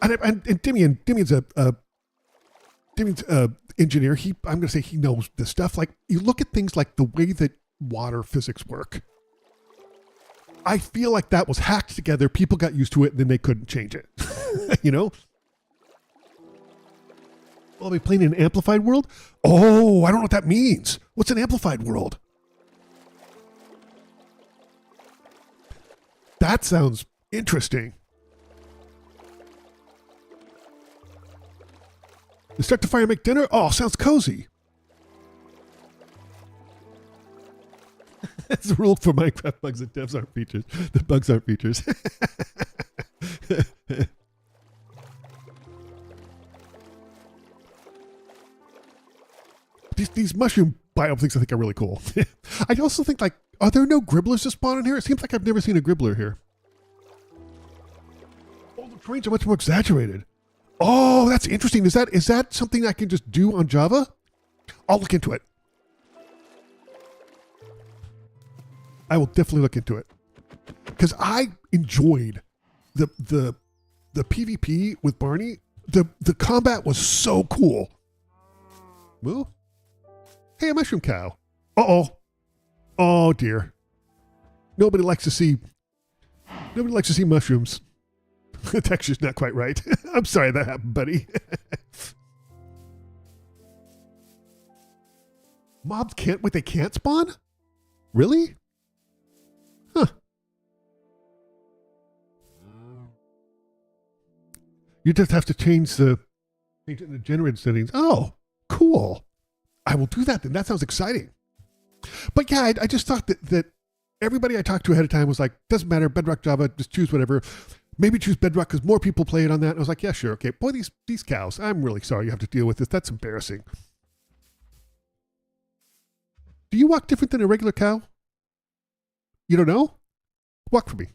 and Dimian's a engineer. I'm gonna say he knows this stuff. Like you look at things like the way that water physics work. I feel like that was hacked together. People got used to it, and then they couldn't change it. Well, are we playing in an amplified world? Oh, I don't know what that means. What's an amplified world? That sounds interesting. You start the fire and make dinner? Oh, sounds cozy. That's the rule for Minecraft bugs and devs aren't features. The bugs aren't features. These mushroom biome things I think are really cool. I also think, like, are there no gribblers to spawn in here? It seems like I've never seen a gribbler here. Oh, the terrains are much more exaggerated. Oh, that's interesting. Is that something I can just do on Java? I'll look into it. I will definitely look into it, because I enjoyed the PvP with Barney. The combat was so cool. Moo? Hey, a mushroom cow. Oh dear. Nobody likes to see mushrooms. The texture's not quite right. I'm sorry that happened, buddy. Mobs they can't spawn? Really? Huh. You just have to change it in the generated settings. Oh, cool. I will do that then. That sounds exciting. But yeah, I just thought that everybody I talked to ahead of time was like, doesn't matter, Bedrock, Java, just choose whatever. Maybe choose Bedrock because more people play it on that. And I was like, yeah, sure. Okay. Boy, these cows, I'm really sorry you have to deal with this. That's embarrassing. Do you walk different than a regular cow? You don't know? Walk for me.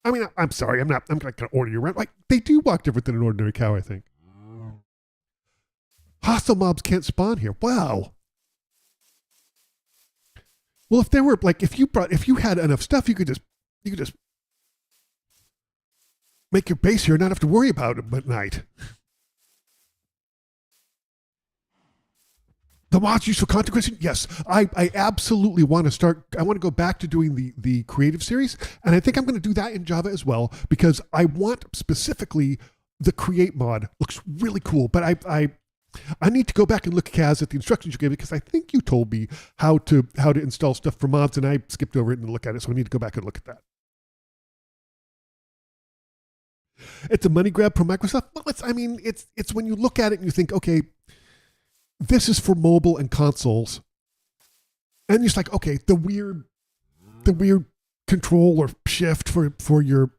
I mean, I'm sorry. I'm not going to order you around. Like, they do walk different than an ordinary cow, I think. Hostile mobs can't spawn here. Wow. Well, if there were, like, if you had enough stuff, you could just make your base here and not have to worry about it at night. The mods used for content creation? Yes. I absolutely want to start. I want to go back to doing the creative series. And I think I'm going to do that in Java as well, because I want specifically the create mod. Looks really cool. But I need to go back and look, Kaz, at the instructions you gave me, because I think you told me how to install stuff for mods, and I skipped over it and look at it. So I need to go back and look at that. It's a money grab from Microsoft. Well, it's when you look at it and you think, okay, this is for mobile and consoles. And it's like, okay, the weird control or shift for your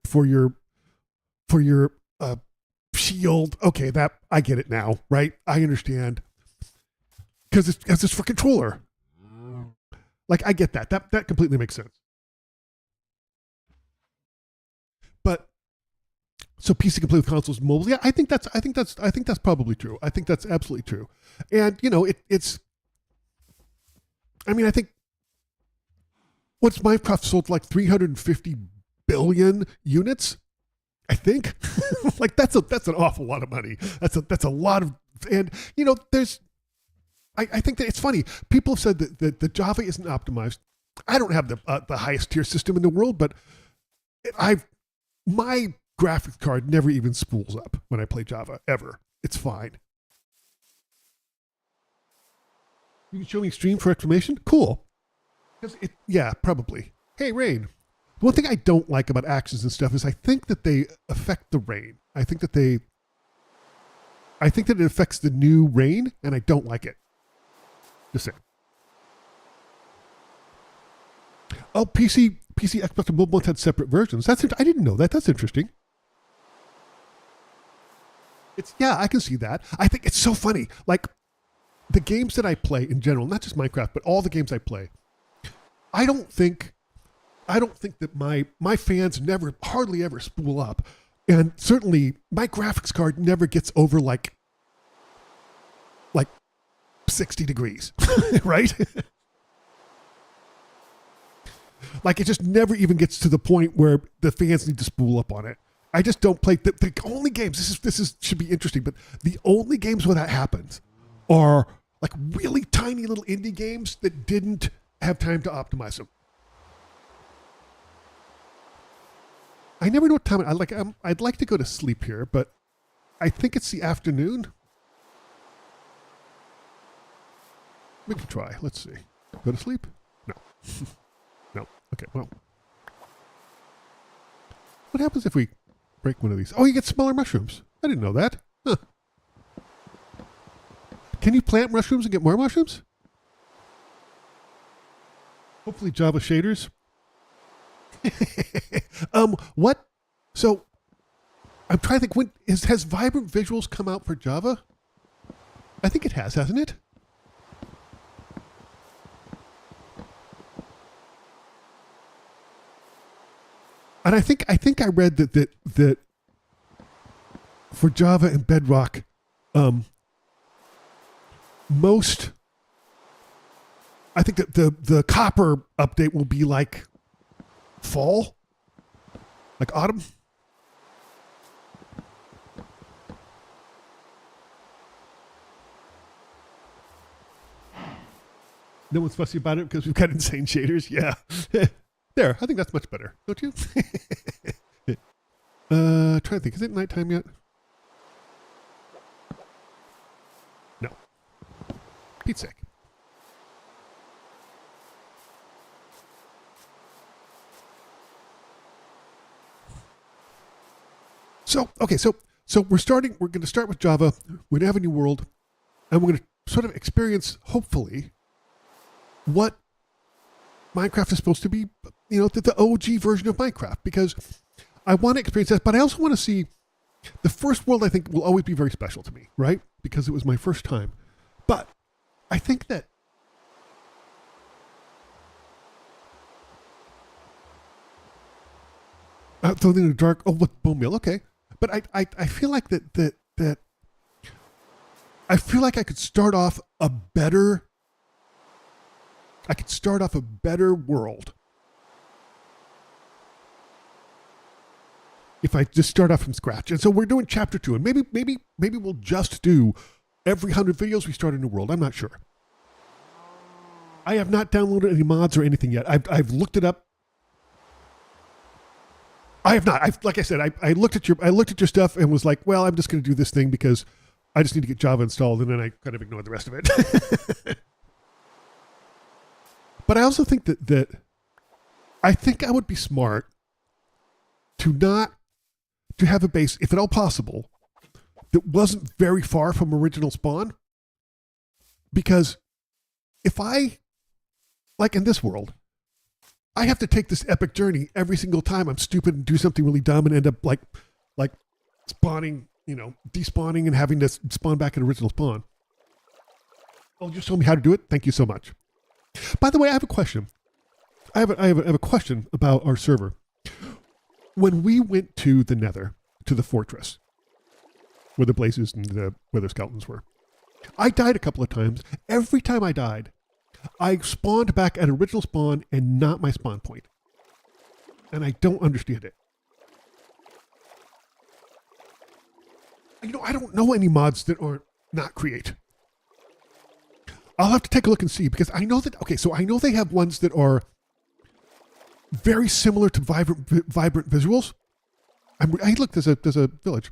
shield. Okay, that I get it now, right? I understand. Because it's for controller. Like, I get that. That completely makes sense. But so PC can play with consoles and mobiles. Yeah, I think that's probably true. I think that's absolutely true. And you know, it's. I mean, I think what's Minecraft sold like 350 billion units. I think like that's an awful lot of money. That's a lot of, and you know, I think that it's funny. People have said that the Java isn't optimized. I don't have the highest tier system in the world, but my graphics card never even spools up when I play Java ever. It's fine. You can show me stream for exclamation? Cool. Yeah, probably. Hey, Rain. The one thing I don't like about actions and stuff is I think that they affect the rain. I think that it affects the new rain, and I don't like it. Just saying. Oh, PC, Xbox, and mobile ones had separate versions. I didn't know that. That's interesting. Yeah, I can see that. I think it's so funny. Like, the games that I play in general, not just Minecraft, but all the games I play, I don't think that my fans hardly ever spool up. And certainly my graphics card never gets over like 60 degrees, right? Like, it just never even gets to the point where the fans need to spool up on it. I just don't play the only games. This should be interesting, but the only games where that happens are like really tiny little indie games that didn't have time to optimize them. I never know what time I'd like to go to sleep here, but I think it's the afternoon. We can try. Let's see. Go to sleep? No. No. Okay, well. What happens if we break one of these? Oh, you get smaller mushrooms. I didn't know that. Huh. Can you plant mushrooms and get more mushrooms? Hopefully Java shaders. What? So, I'm trying to think, has Vibrant Visuals come out for Java? I think it has, hasn't it? And I think I read that for Java and Bedrock, I think that the Copper update will be like fall, like autumn. No one's fussy about it because we've got insane shaders. Yeah. There, I think that's much better, don't you? Trying to think, is it nighttime yet? No. Pete's sake. So we're going to start with Java. We're going to have a new world, and we're going to sort of experience, hopefully, what Minecraft is supposed to be, you know, the OG version of Minecraft, because I want to experience that, but I also want to see the first world. I think will always be very special to me, right? Because it was my first time. But I think that something in the dark. Oh, look, bone meal. Okay, but I feel like that I feel like I could start off a better. I could start off a better world if I just start off from scratch. And so we're doing chapter 2, and maybe we'll just do every 100 videos we start a new world. I'm not sure. I have not downloaded any mods or anything yet. I've looked it up. I have not. Like I said, I looked at your stuff and was like, well, I'm just going to do this thing because I just need to get Java installed, and then I kind of ignored the rest of it. But I also think that I think I would be smart to have a base, if at all possible, that wasn't very far from original spawn. Because if like in this world, I have to take this epic journey every single time I'm stupid and do something really dumb and end up like spawning, you know, despawning and having to spawn back at original spawn. Oh, you just told me how to do it? Thank you so much. By the way, I have a question. I have a question about our server. When we went to the Nether, to the fortress, where the blazes and the wither skeletons were, I died a couple of times. Every time I died, I spawned back at original spawn and not my spawn point. And I don't understand it. You know, I don't know any mods that aren't not create. I'll have to take a look and see, because I know that, okay, so I know they have ones that are very similar to vibrant visuals. Hey, look, there's a village.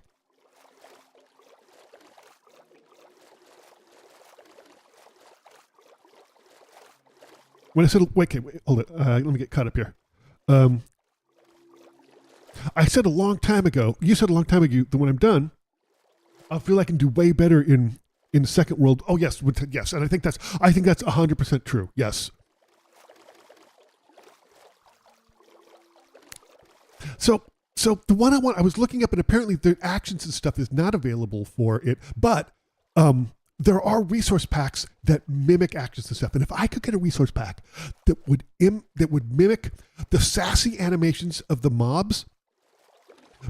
When I said, wait, hold it. Let me get caught up here. I said a long time ago, you said a long time ago that when I'm done, I'll feel I can do way better in the second world. Oh yes, yes, and I think that's 100% true. Yes. So the one I was looking up, and apparently the actions and stuff is not available for it, but there are resource packs that mimic actions and stuff. And if I could get a resource pack that would mimic the sassy animations of the mobs,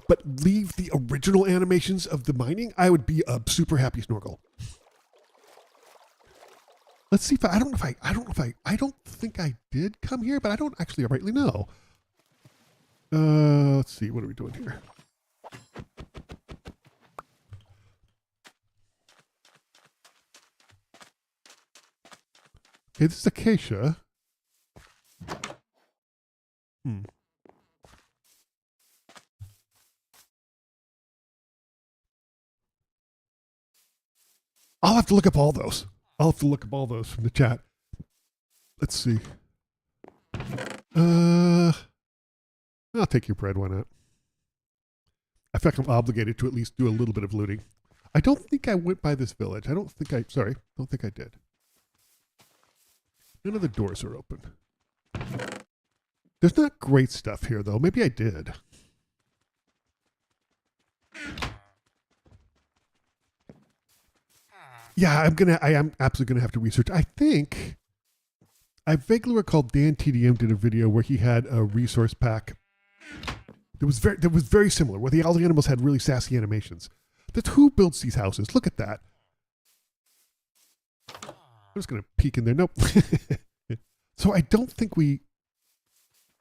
but leave the original animations of the mining, I would be a super happy Snorkel. Let's see if I don't think I did come here, but I don't actually rightly know. Let's see, what are we doing here? Okay, this is acacia. I'll have to look up all those. I'll have to look up all those from the chat. Let's see. I'll take your bread, why not? I feel like I'm obligated to at least do a little bit of looting. I don't think I went by this village. Don't think I did. None of the doors are open. There's not great stuff here, though. Maybe I did. Yeah, I am absolutely gonna have to research. I vaguely recall Dan TDM did a video where he had a resource pack that was very similar, where all the animals had really sassy animations. That's who builds these houses. Look at that. I'm just gonna peek in there. Nope. So I don't think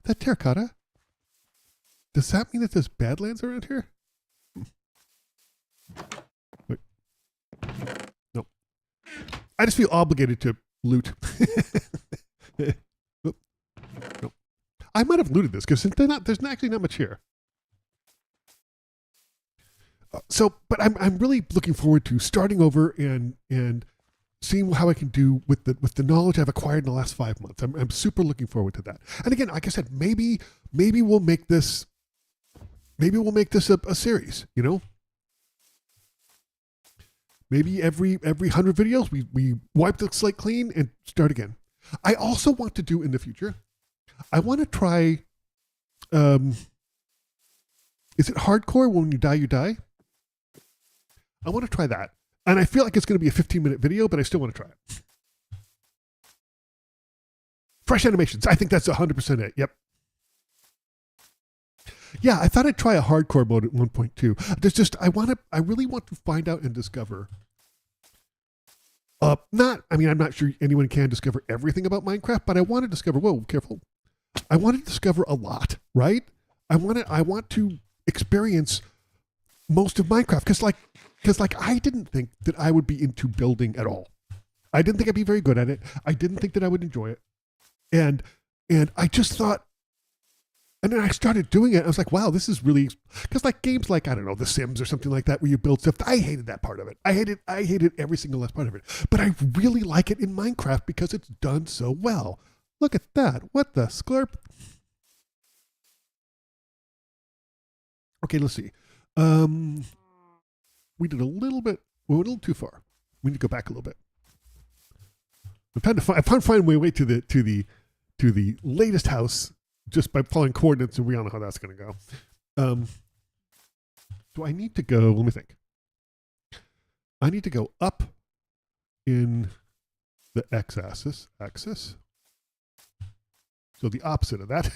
that terracotta. Does that mean that there's badlands around here? Wait. Nope. I just feel obligated to loot. Nope. I might have looted this because there's actually not much here. But I'm really looking forward to starting over and seeing how I can do with the knowledge I've acquired in the last 5 months. I'm super looking forward to that. And again, like I said, maybe we'll make this a series, you know? Maybe every 100 videos we wipe the slate clean and start again. I also want to do in the future, I want to try, is it hardcore when you die, you die? I want to try that. And I feel like it's going to be a 15-minute video, but I still want to try it. Fresh animations. I think that's 100% it. Yep. Yeah, I thought I'd try a hardcore mode at 1.2. There's just, I really want to find out and discover. I'm not sure anyone can discover everything about Minecraft, but I want to discover, whoa, careful. I want to discover a lot, right? I want to experience most of Minecraft because I didn't think that I would be into building at all. I didn't think I'd be very good at it. I didn't think that I would enjoy it. And I just thought, and then I started doing it. I was like, wow, this is really, because like games like, I don't know, The Sims or something like that, where you build stuff. I hated that part of it. I hated every single last part of it. But I really like it in Minecraft because it's done so well. Look at that. What the sklurp? Okay, let's see. We did a little bit, we went a little too far. We need to go back a little bit. I'm trying to find my way to the latest house just by following coordinates, and we all know how that's going to go. Do I need to go? Let me think. I need to go up in the x-axis. So the opposite of that.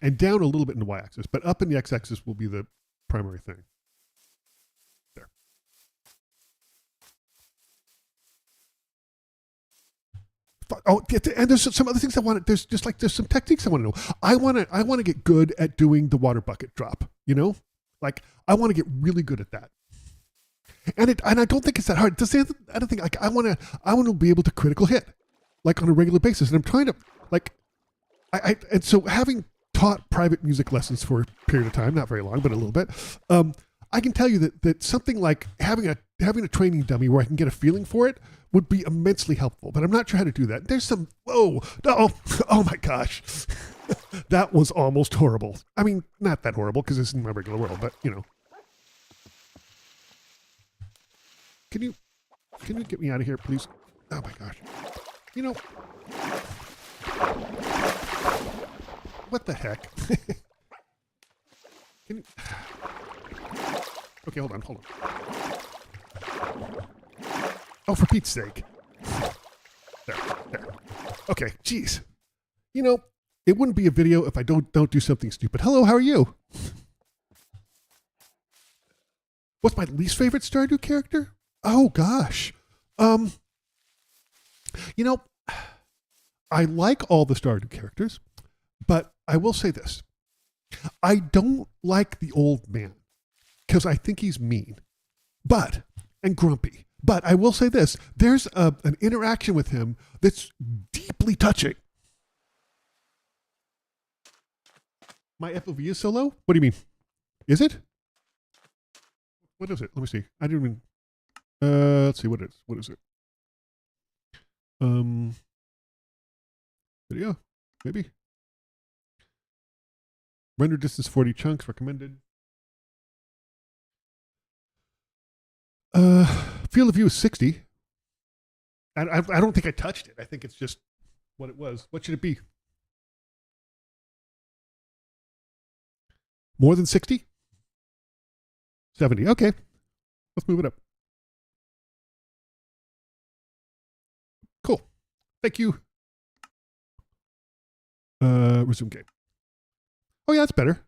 And down a little bit in the y-axis, but up in the x-axis will be the primary thing. There. Oh, and there's some other things I want. There's some techniques I want to know. I want to get good at doing the water bucket drop. You know, like I want to get really good at that. And I don't think it's that hard. I don't think like I want to be able to critical hit, like on a regular basis. And I'm trying to like, and so having taught private music lessons for a period of time, not very long, but a little bit, I can tell you that something like having a training dummy where I can get a feeling for it would be immensely helpful. But I'm not sure how to do that. There's some oh my gosh, that was almost horrible. I mean, not that horrible because this isn't my regular world, but you know. Can you get me out of here, please? Oh my gosh. You know, what the heck? Can you... Okay, hold on. Oh, for Pete's sake. There. Okay, jeez. You know, it wouldn't be a video if I don't do something stupid. Hello, how are you? What's my least favorite Stardew character? Oh gosh. You know, I like all the Stardew characters, but I will say this. I don't like the old man because I think he's mean, and grumpy. But I will say this. There's an interaction with him that's deeply touching. My FOV is so low? What do you mean? Is it? What is it? Let me see. I didn't even... let's see, what is it? Video, maybe. Render distance 40 chunks recommended. Field of view is 60. I don't think I touched it. I think it's just what it was. What should it be? More than 60? 70. Okay. Let's move it up. Cool. Thank you. Resume game. Oh yeah, that's better.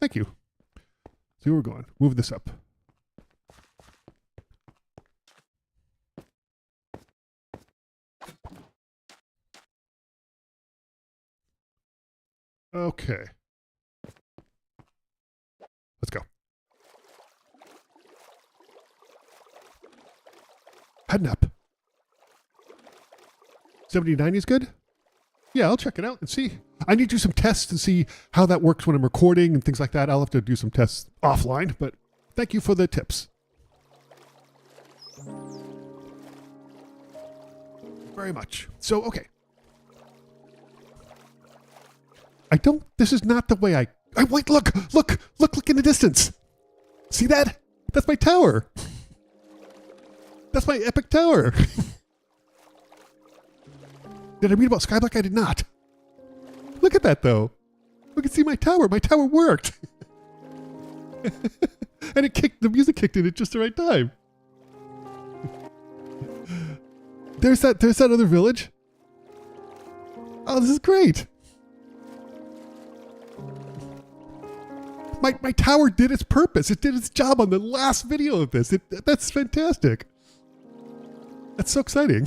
Thank you. See where we're going. Move this up. Okay. Let's go. Heading up. 70-90 is good? Yeah, I'll check it out and see. I need to do some tests and see how that works when I'm recording and things like that. I'll have to do some tests offline, but thank you for the tips. Very much. So, okay. This is not the way wait, look in the distance. See that? That's my tower. That's my epic tower. Did I read about Skyblock? I did not. Look at that, though. We can see my tower. My tower worked. And the music kicked in at just the right time. There's that other village. Oh, this is great. My tower did its purpose. It did its job on the last video of this. That's fantastic. That's so exciting.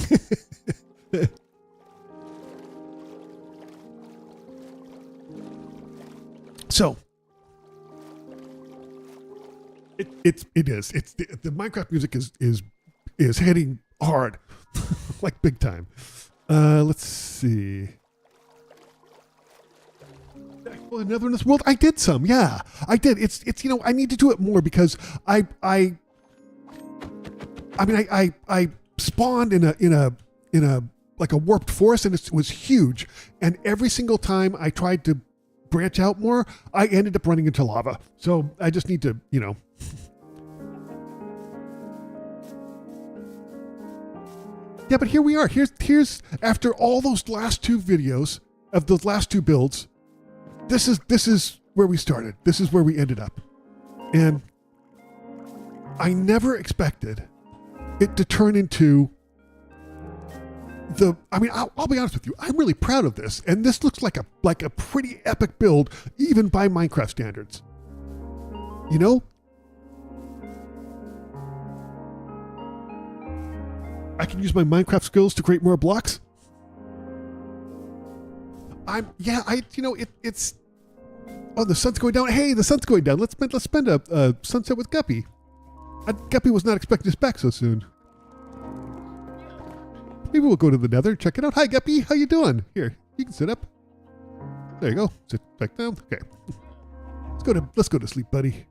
So it is. It's the Minecraft music is hitting hard, like big time. Let's see. Another in this world. I did some. Yeah, I did. It's I need to do it more because I spawned in a like a warped forest and it was huge. And every single time I tried to branch out more, I ended up running into lava. So I just need to, Yeah, but here we are. Here's after all those last two videos of those last two builds, this is where we started. This is where we ended up. And I never expected it to turn into I mean, I'll be honest with you. I'm really proud of this, and this looks like a pretty epic build, even by Minecraft standards. You know, I can use my Minecraft skills to create more blocks. It's. Oh, the sun's going down. Hey, the sun's going down. Let's spend a sunset with Guppy. Guppy was not expecting us back so soon. Maybe we'll go to the Nether, check it out. Hi, Guppy. How you doing? Here, you can sit up. There you go. Sit back down. Okay. Let's go to sleep, buddy.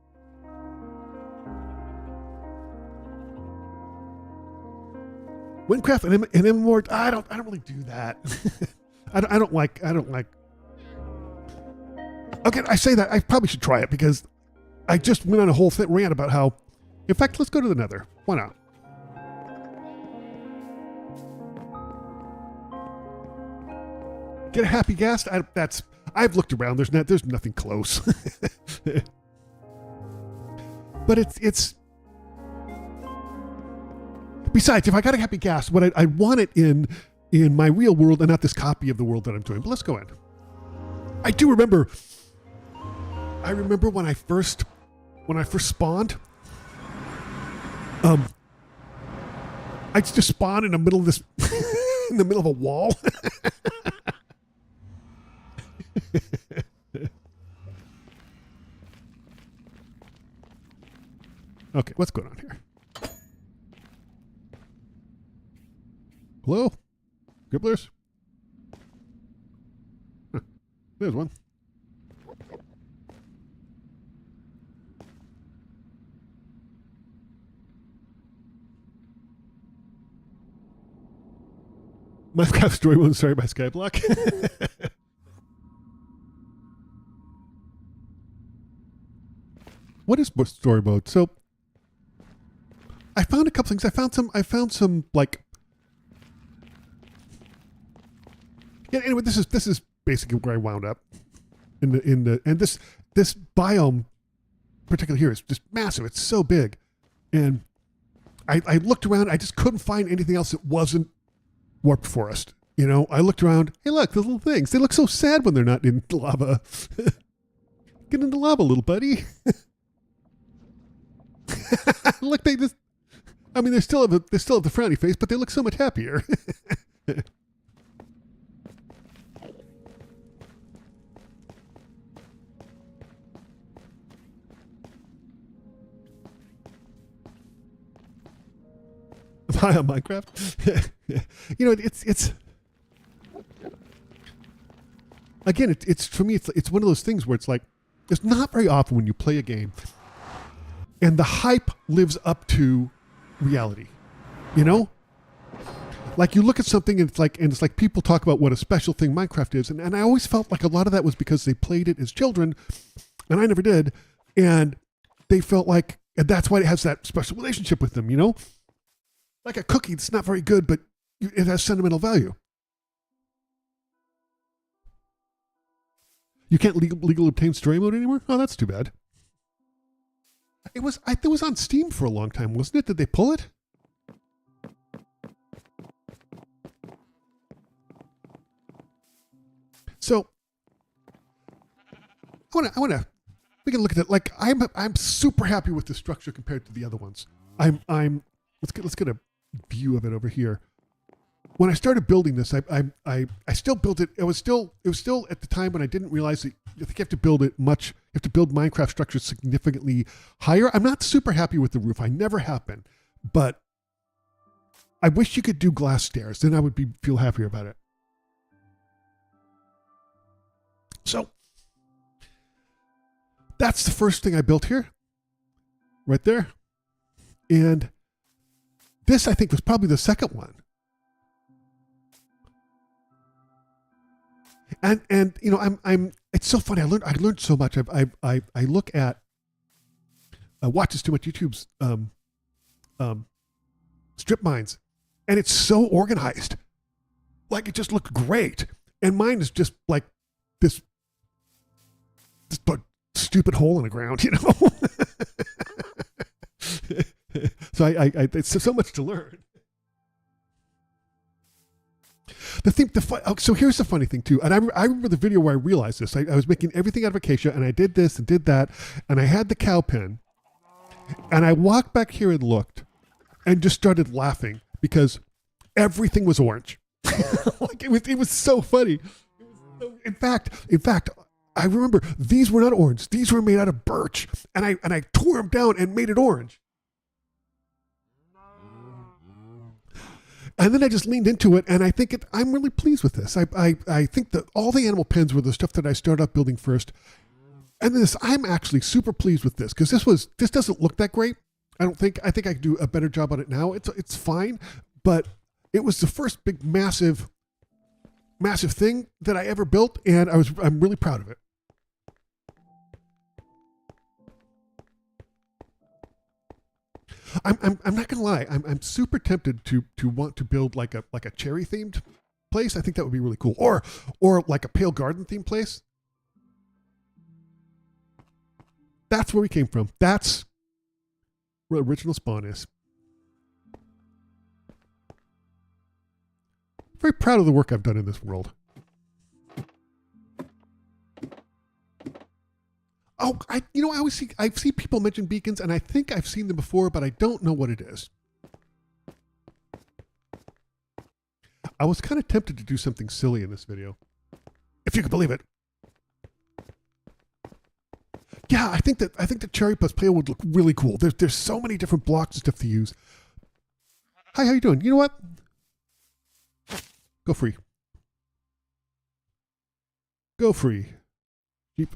Minecraft and MMOR. I don't really do that. I don't like. Okay, I say that I probably should try it because I just went on a whole rant about how. In fact, let's go to the Nether. Why not? Get a happy ghast. I've looked around. There's nothing close. But it's. Besides, if I got a happy ghast, what I want it in my real world and not this copy of the world that I'm doing. But let's go in. I do remember. I remember when I first spawned. I just spawned in the middle of this, in the middle of a wall. Okay, what's going on here? Hello? Gribblers? Huh, there's one. Minecraft story mode started by Skyblock. What is story mode? So I found a couple things. I found some like. Yeah. Anyway, this is basically where I wound up. And this biome, particularly here, is just massive. It's so big, and I looked around. I just couldn't find anything else that wasn't warped forest. You know, I looked around. Hey, look, those little things. They look so sad when they're not in the lava. Get into lava, little buddy. Look, they just. I mean, they still have the frowny face, but they look so much happier. Hi on Minecraft. You know, it's again, it's for me, it's one of those things where it's like, it's not very often when you play a game and the hype lives up to reality. You know, like you look at something and it's like people talk about what a special thing Minecraft is, and I always felt like a lot of that was because they played it as children, and I never did, and they felt like, and that's why it has that special relationship with them. You know. Like a cookie that's not very good, but it has sentimental value. You can't legally obtain story mode anymore? Oh, that's too bad. It was on Steam for a long time, wasn't it? Did they pull it? So I wanna we can look at it. Like I'm super happy with the structure compared to the other ones. Let's get a view of it over here. When I started building this, I still built it. It was still at the time when I didn't realize that I think you have to build it much. You have to build Minecraft structures significantly higher. I'm not super happy with the roof. I never have been, but I wish you could do glass stairs. Then I would feel happier about it. So that's the first thing I built here, right there, and this I think was probably the second one. And you know, I'm it's so funny. I learned so much. I look at watches too much YouTube's strip mines, and it's so organized. Like it just looked great. And mine is just like this stupid hole in the ground, you know. So I it's so much to learn. So here's the funny thing too, and I remember the video where I realized this. I was making everything out of acacia, and I did this and did that, and I had the cow pen, and I walked back here and looked, and just started laughing because everything was orange. Like it was so funny. In fact, I remember these were not orange. These were made out of birch, and I tore them down and made it orange. And then I just leaned into it, and I'm really pleased with this. I think that all the animal pens were the stuff that I started out building first. And this, I'm actually super pleased with this because this doesn't look that great. I think I could do a better job on it now. It's fine, but it was the first big massive thing that I ever built, and I'm really proud of it. I'm not gonna lie. I'm super tempted to want to build like a cherry themed place. I think that would be really cool, or like a pale garden themed place. That's where we came from. That's where original spawn is. Very proud of the work I've done in this world. Oh, I see people mention beacons, and I think I've seen them before, but I don't know what it is. I was kind of tempted to do something silly in this video, if you could believe it. Yeah, I think the cherry plus pale would look really cool. There's so many different blocks and stuff to use. Hi, how you doing? You know what? Go free. Go free. Jeep.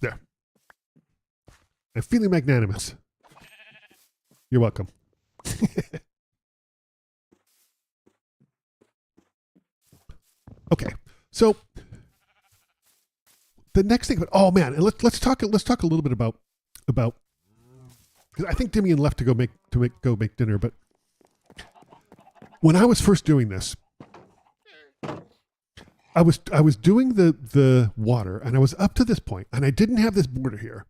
There. I'm feeling magnanimous. You're welcome. Okay, so the next thing, oh man, and let's talk a little bit about because I think Dimian left to go make dinner, but when I was first doing this, I was doing the water, and I was up to this point, and I didn't have this border here,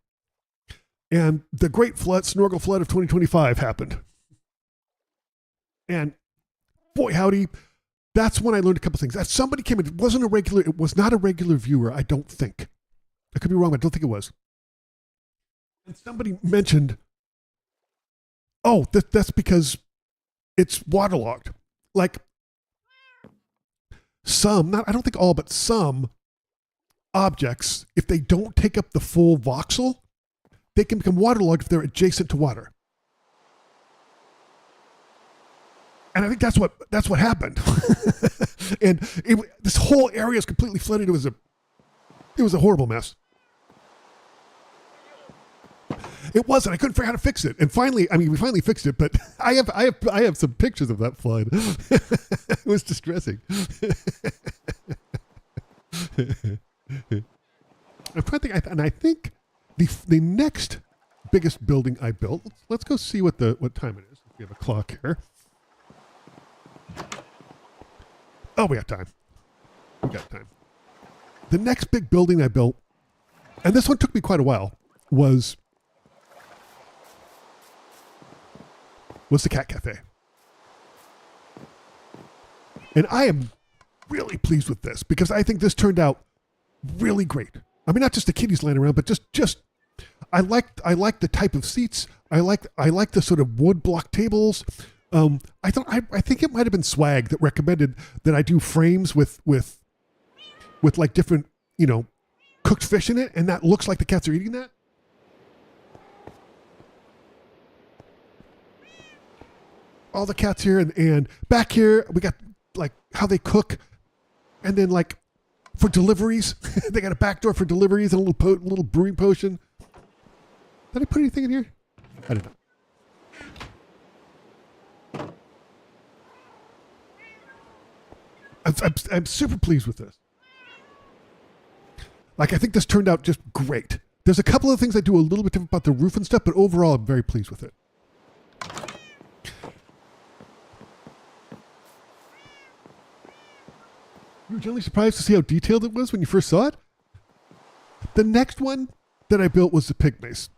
and the great Snorkel flood of 2025 happened, and boy howdy. That's when I learned a couple things. That somebody came in. It was not a regular viewer, I don't think. I could be wrong, but I don't think it was. And somebody mentioned, oh, that's because it's waterlogged. Like I don't think all, but some objects, if they don't take up the full voxel, they can become waterlogged if they're adjacent to water. And I think that's what happened. And this whole area is completely flooded. It was a horrible mess. It was, and I couldn't figure out how to fix it. And finally, we finally fixed it. But I have some pictures of that flood. It was distressing. I'm trying to think, and I think the next biggest building I built. Let's go see what time it is. We have a clock here. Oh, we got time. We got time. The next big building I built, and this one took me quite a while, was the cat cafe. And I am really pleased with this because I think this turned out really great. I mean, not just the kitties laying around, but just I like the type of seats. I like the sort of wood block tables. I think it might have been Swag that recommended that I do frames with like different, cooked fish in it, and that looks like the cats are eating that. All the cats here and back here we got like how they cook, and then like for deliveries, they got a back door for deliveries and a little brewing potion. Did I put anything in here? I did not. I'm super pleased with this. Like, I think this turned out just great. There's a couple of things I do a little bit different about the roof and stuff, but overall, I'm very pleased with it. You were generally surprised to see how detailed it was when you first saw it? The next one that I built was the pig maze.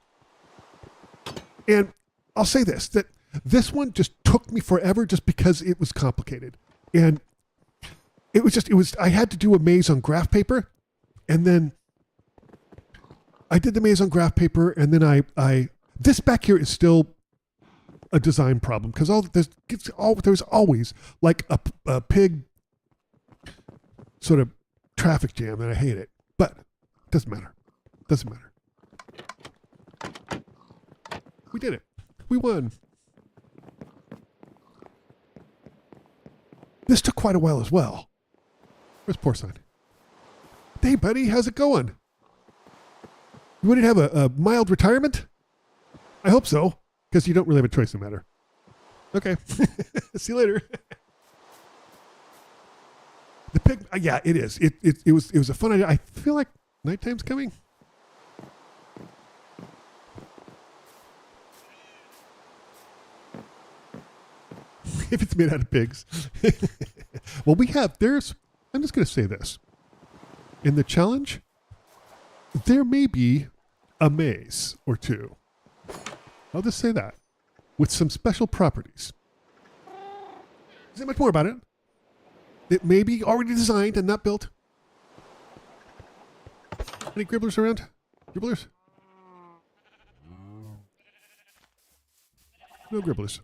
And I'll say this, that this one just took me forever just because it was complicated. And I had to do a maze on graph paper, and then I did the maze on graph paper, and then this back here is still a design problem because there's always like a pig sort of traffic jam, and I hate it. But it doesn't matter. Doesn't matter. We did it. We won. This took quite a while as well. Where's Porcine? Hey, buddy, how's it going? You want to have a mild retirement? I hope so, because you don't really have a choice in the matter. Okay. See you later. The pig, yeah, it is. It was a fun idea. I feel like nighttime's coming. If it's made out of pigs. Well, I'm just going to say this. In the challenge, there may be a maze or two. I'll just say that. With some special properties. Say much more about it. It may be already designed and not built. Any gribblers around? Gribblers? No gribblers.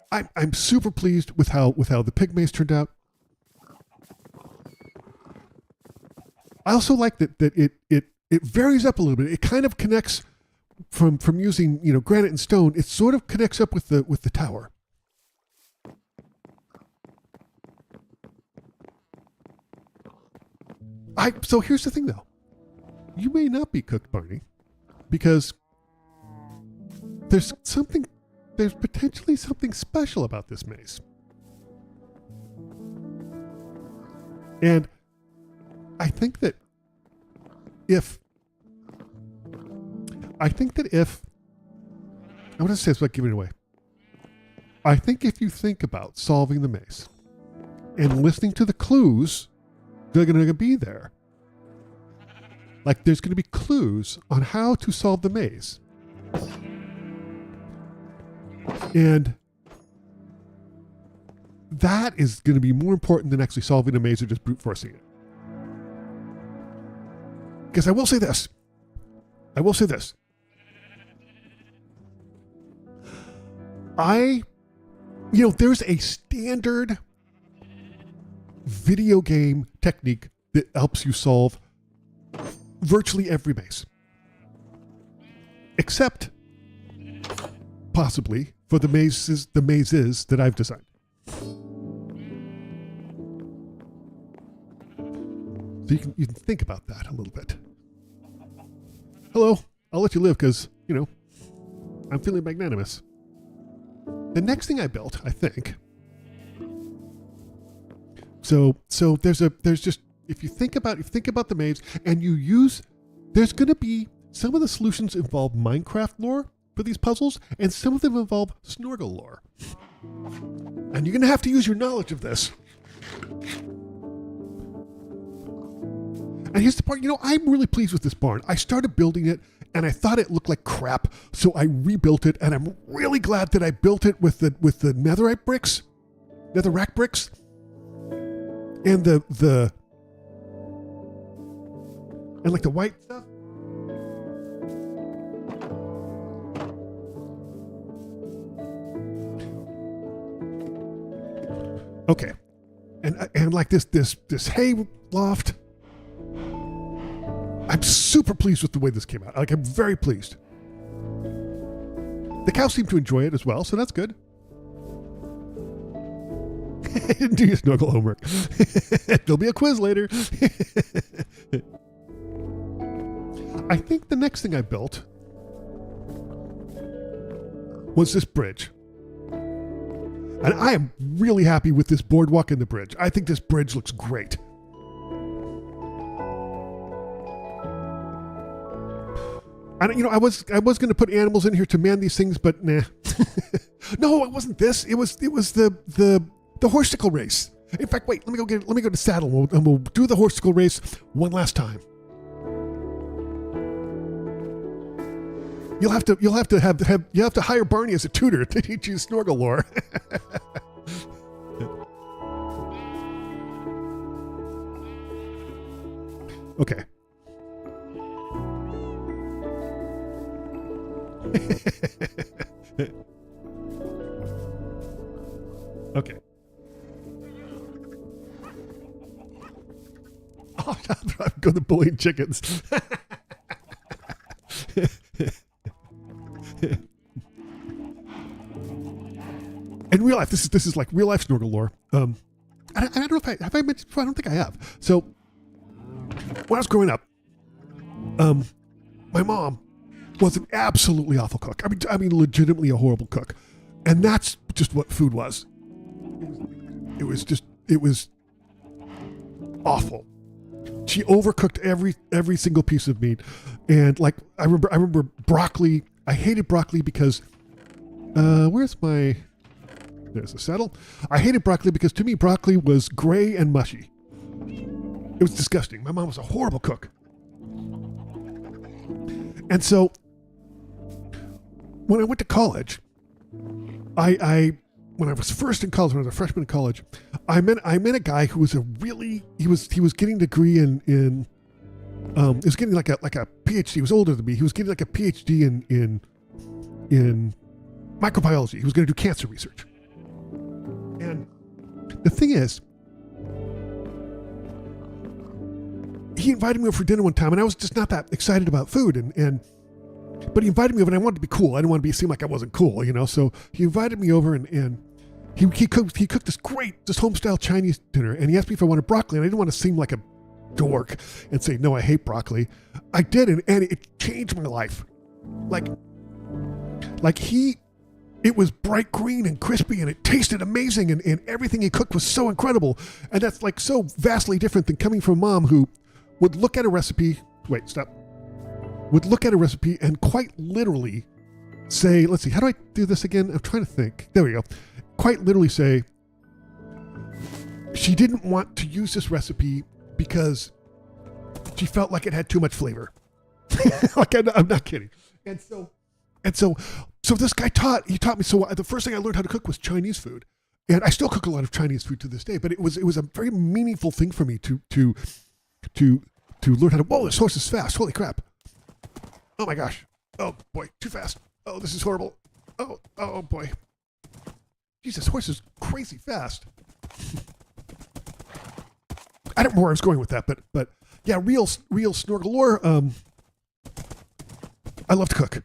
I'm super pleased with how the pig maze turned out. I also like that it varies up a little bit. It kind of connects from using granite and stone. It sort of connects up with the tower. So here's the thing though. You may not be cooked, Barney, because there's potentially something special about this maze. And I think that if I want to say this without giving it away. I think if you think about solving the maze and listening to the clues that are going to be there, like there's going to be clues on how to solve the maze. And that is going to be more important than actually solving a maze or just brute forcing it. Because I will say this. There's a standard video game technique that helps you solve virtually every maze. Except, possibly, for the mazes that I've designed. So you can think about that a little bit. Hello, I'll let you live because, I'm feeling magnanimous. The next thing I built, I think. So there's just if you think about the maze and you use, there's going to be some of the solutions involve Minecraft lore for these puzzles, and some of them involve Snorgle lore. And you're going to have to use your knowledge of this. And here's the part, I'm really pleased with this barn. I started building it, and I thought it looked like crap, so I rebuilt it, and I'm really glad that I built it with the netherrack bricks, and the white stuff. Okay, and like this hay loft. I'm super pleased with the way this came out. I'm very pleased. The cows seem to enjoy it as well, so that's good. I didn't do your Snorgle homework. There'll be a quiz later. I think the next thing I built was this bridge. And I am really happy with this boardwalk and the bridge. I think this bridge looks great. And I was going to put animals in here to man these things, but nah. No, it wasn't this. It was the horsicle race. In fact, wait. Let me go to the saddle, and we'll do the horsicle race one last time. You'll have to hire Barney as a tutor to teach you Snorgle lore. Okay. Okay. Oh, I'm going to bullying chickens. In real life, this is like real life Snorgle lore. I don't know if I mentioned before. I don't think I have. So when I was growing up, my mom was an absolutely awful cook. I mean, legitimately a horrible cook, and that's just what food was. It was awful. She overcooked every single piece of meat, and like I remember broccoli. I hated broccoli because there's a saddle. I hated broccoli because to me broccoli was gray and mushy. It was disgusting. My mom was a horrible cook. And so when I went to college, when I was first in college, when I was a freshman in college, I met a guy who was he was getting a degree in he was getting like a PhD. He was older than me. He was getting like a PhD in microbiology. He was going to do cancer research. And the thing is, he invited me over for dinner one time, and I was just not that excited about food. But he invited me over, and I wanted to be cool. I didn't want to seem like I wasn't cool, you know. So he invited me over, and he cooked this home style Chinese dinner, and he asked me if I wanted broccoli, and I didn't want to seem like a dork and say no, I hate broccoli. I did, and it changed my life. It was bright green and crispy, and it tasted amazing, and everything he cooked was so incredible. And that's like so vastly different than coming from mom who would look at a recipe. Would look at a recipe and quite literally say, let's see, how do I do this again? I'm trying to think. There we go. Quite literally say she didn't want to use this recipe because she felt like it had too much flavor. Like I'm not kidding. And so this guy taught me. So the first thing I learned how to cook was Chinese food, and I still cook a lot of Chinese food to this day. But it was a very meaningful thing for me to learn how to. Whoa, this horse is fast! Holy crap! Oh my gosh! Oh boy, too fast! Oh, this is horrible! Oh boy! Jesus, this horse is crazy fast. I don't know where I was going with that, but yeah, real Snorgle lore. I love to cook.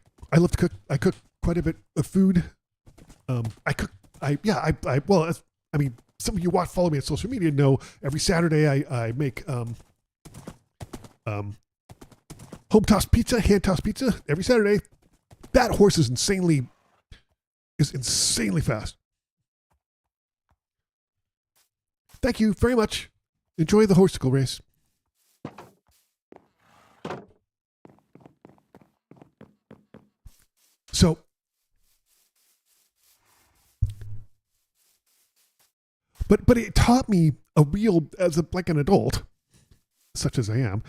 I cook quite a bit of food. Some of you follow me on social media know every Saturday I make home tossed pizza, hand tossed pizza every Saturday. That horse is insanely fast. Thank you very much. Enjoy the horsicle race. So, but it taught me like an adult, such as I am.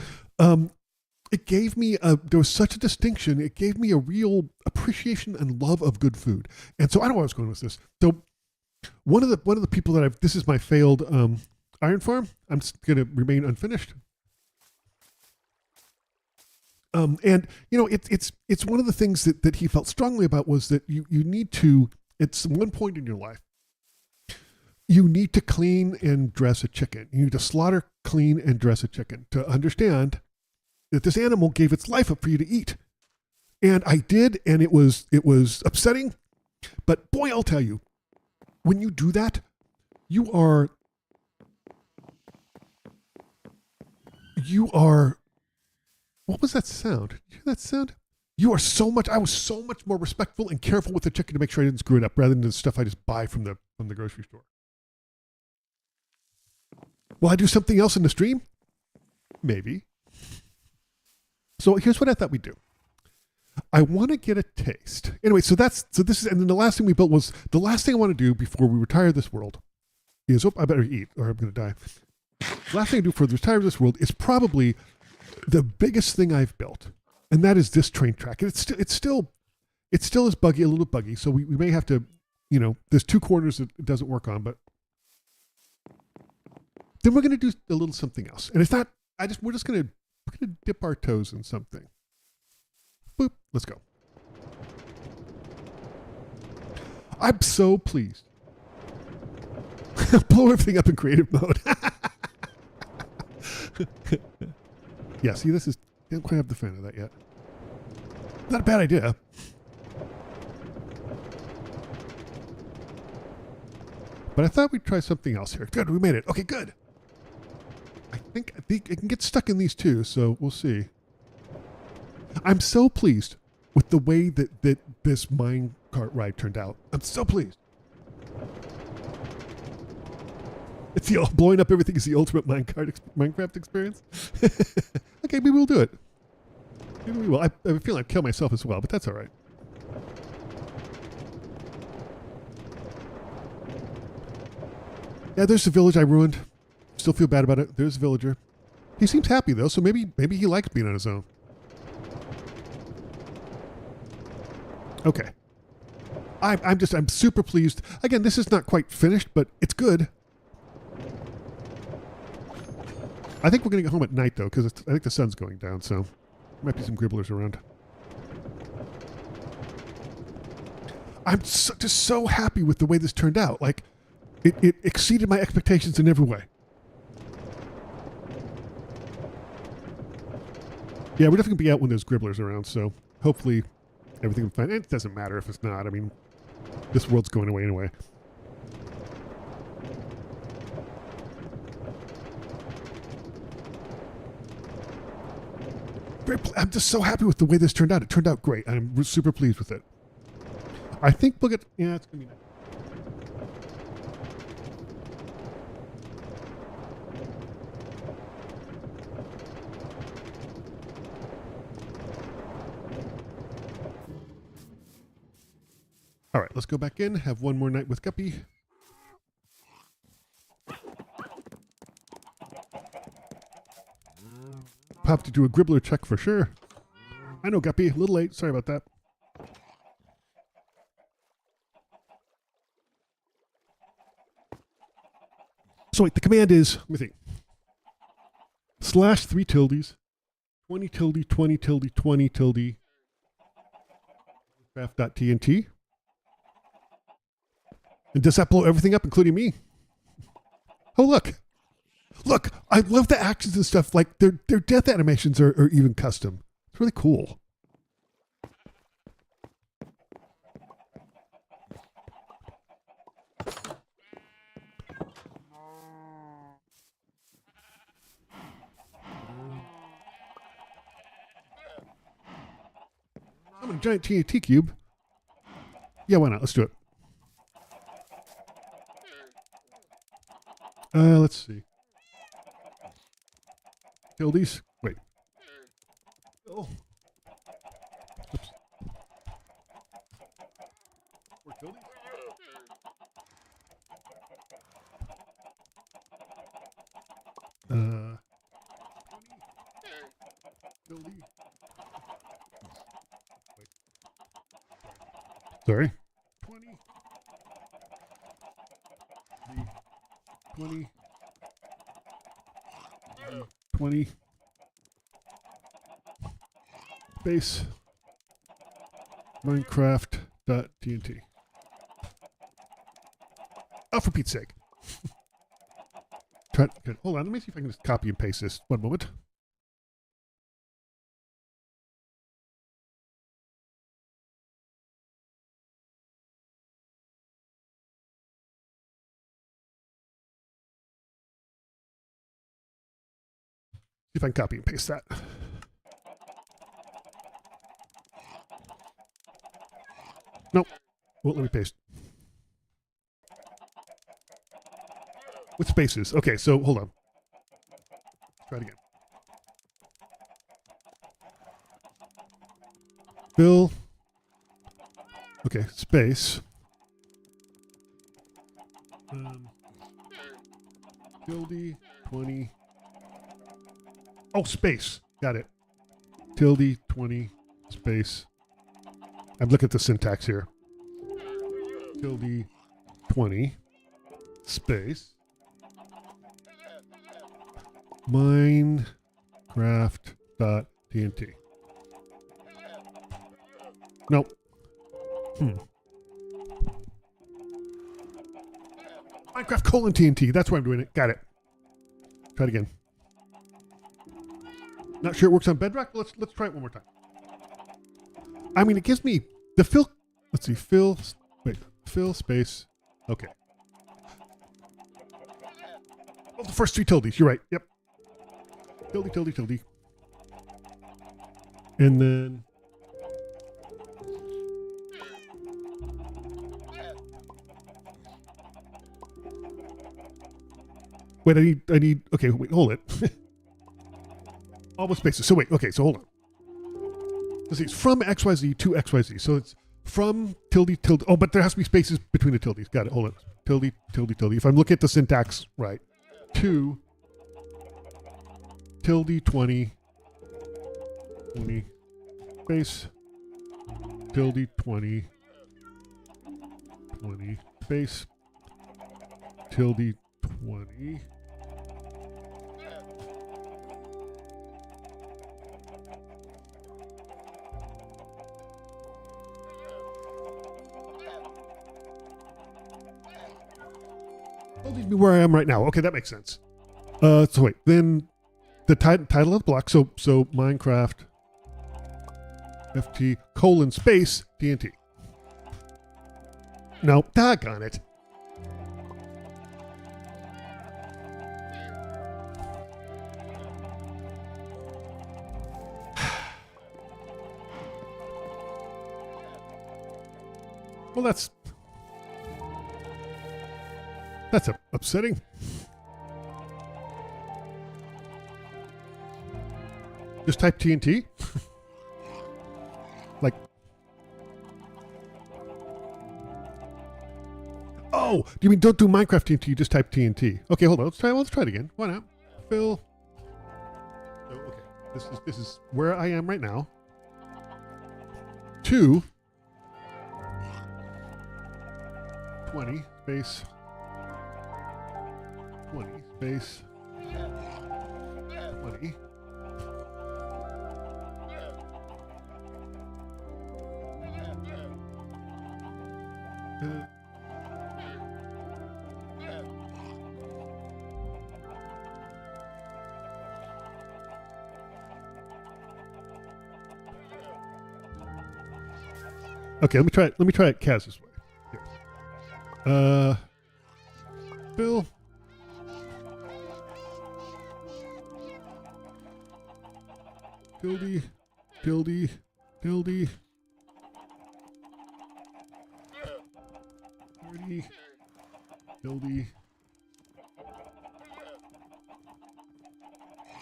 It gave me there was such a distinction. It gave me a real appreciation and love of good food. And so I don't know where I was going with this. So one of the people that this is my failed iron farm. I'm going to remain unfinished. And you know, it's one of the things that he felt strongly about was that you need to, at one point in your life, you need to clean and dress a chicken. You need to slaughter, clean, and dress a chicken to understand that this animal gave its life up for you to eat. And I did, and it was upsetting, but boy, I'll tell you, when you do that, you are what was that sound? Did you hear that sound? I was so much more respectful and careful with the chicken to make sure I didn't screw it up rather than the stuff I just buy from the grocery store. Will I do something else in the stream? Maybe. So here's what I thought we'd do. I want to get a taste. Anyway, and then the last thing we built was, the last thing I want to do before we retire this world is, I better eat or I'm going to die. The last thing I do for the retire this world is probably the biggest thing I've built, and that is this train track. And it's still It still is buggy, a little buggy, so we may have to, you know, there's 2 corners that it doesn't work on, but then we're going to do a little something else. And it's not, we're going to dip our toes in something. Boop, let's go. I'm so pleased. Blow everything up in creative mode. Yeah, see, this is, I don't quite have the fan of that yet. Not a bad idea. But I thought we'd try something else here. Good, we made it. Okay, good. I think I can get stuck in these 2, so we'll see. I'm so pleased with the way that this minecart ride turned out. I'm so pleased. It's the blowing up everything is the ultimate Minecraft experience. Okay, maybe we'll do it. Maybe we will. I feel like I'll kill myself as well, but that's all right. Yeah, there's the village I ruined. Still feel bad about it. There's the villager. He seems happy though, so maybe he likes being on his own. Okay. I'm super pleased. Again, this is not quite finished, but it's good. I think we're going to get home at night though, because I think the sun's going down, so there might be some gribblers around. I'm just so happy with the way this turned out. Like, it exceeded my expectations in every way. Yeah, we're definitely going to be out when there's gribblers around, so hopefully everything will be fine. And it doesn't matter if it's not. I mean, this world's going away anyway. I'm just so happy with the way this turned out. It turned out great. I'm super pleased with it. I think we'll get... Yeah, it's going to be nice. All right, let's go back in, have one more night with Guppy. Have to do a gribbler check for sure. I know, Guppy, a little late. Sorry about that. So wait, the command is, let me think. /3 tildes, 20 tilde, 20 tilde, 20 tilde, craft.tnt. And does that blow everything up, including me? Oh, look. Look, I love the actions and stuff. Like, their death animations are even custom. It's really cool. I'm a giant TNT cube. Yeah, why not? Let's do it. Let's see. Tildes. Wait. Oh. Oops. 4 tildes? Tilde. Wait. Sorry. 20. 20. 20. Base. Minecraft.tnt. Oh, for Pete's sake. Hold on, let me see if I can just copy and paste this. One moment. See if I can copy and paste that. Nope. Won't let me paste. With spaces. Okay, so hold on. Try it again. Fill. Okay, space. Tilde 20. Oh, space. Got it. Tilde 20 space I'm looking at the syntax here. Tilde 20 space Minecraft.tnt. Nope. Minecraft colon TNT. That's why I'm doing it. Got it. Try it again. Not sure it works on Bedrock, but let's try it one more time. I mean, it gives me the fill. Let's see. Fill space. Okay. Oh, the first three tildes. You're right. Yep. Tilde. And then. Wait, I need, okay, wait, hold it. All the spaces. So wait, okay, so hold on. Let's see, it's from XYZ to XYZ. So it's from tilde. Oh, but there has to be spaces between the tildes. Got it, hold on. Tilde. If I'm looking at the syntax right. To tilde 20 space. Tilde 20 space. Tilde 20. That leaves me where I am right now. Okay, that makes sense. So wait, then the title of the block. So Minecraft FT colon space TNT. No, doggone it. Well, that's upsetting. Just type TNT. Like, oh, do you mean don't do Minecraft TNT? You just type TNT. Okay, hold on. Let's try it again. Why not? Fill. Oh, okay. This is where I am right now. 2 20 space 20 space 20. Okay, let me try it Kaz this way. Bill. Tilde. Tilde.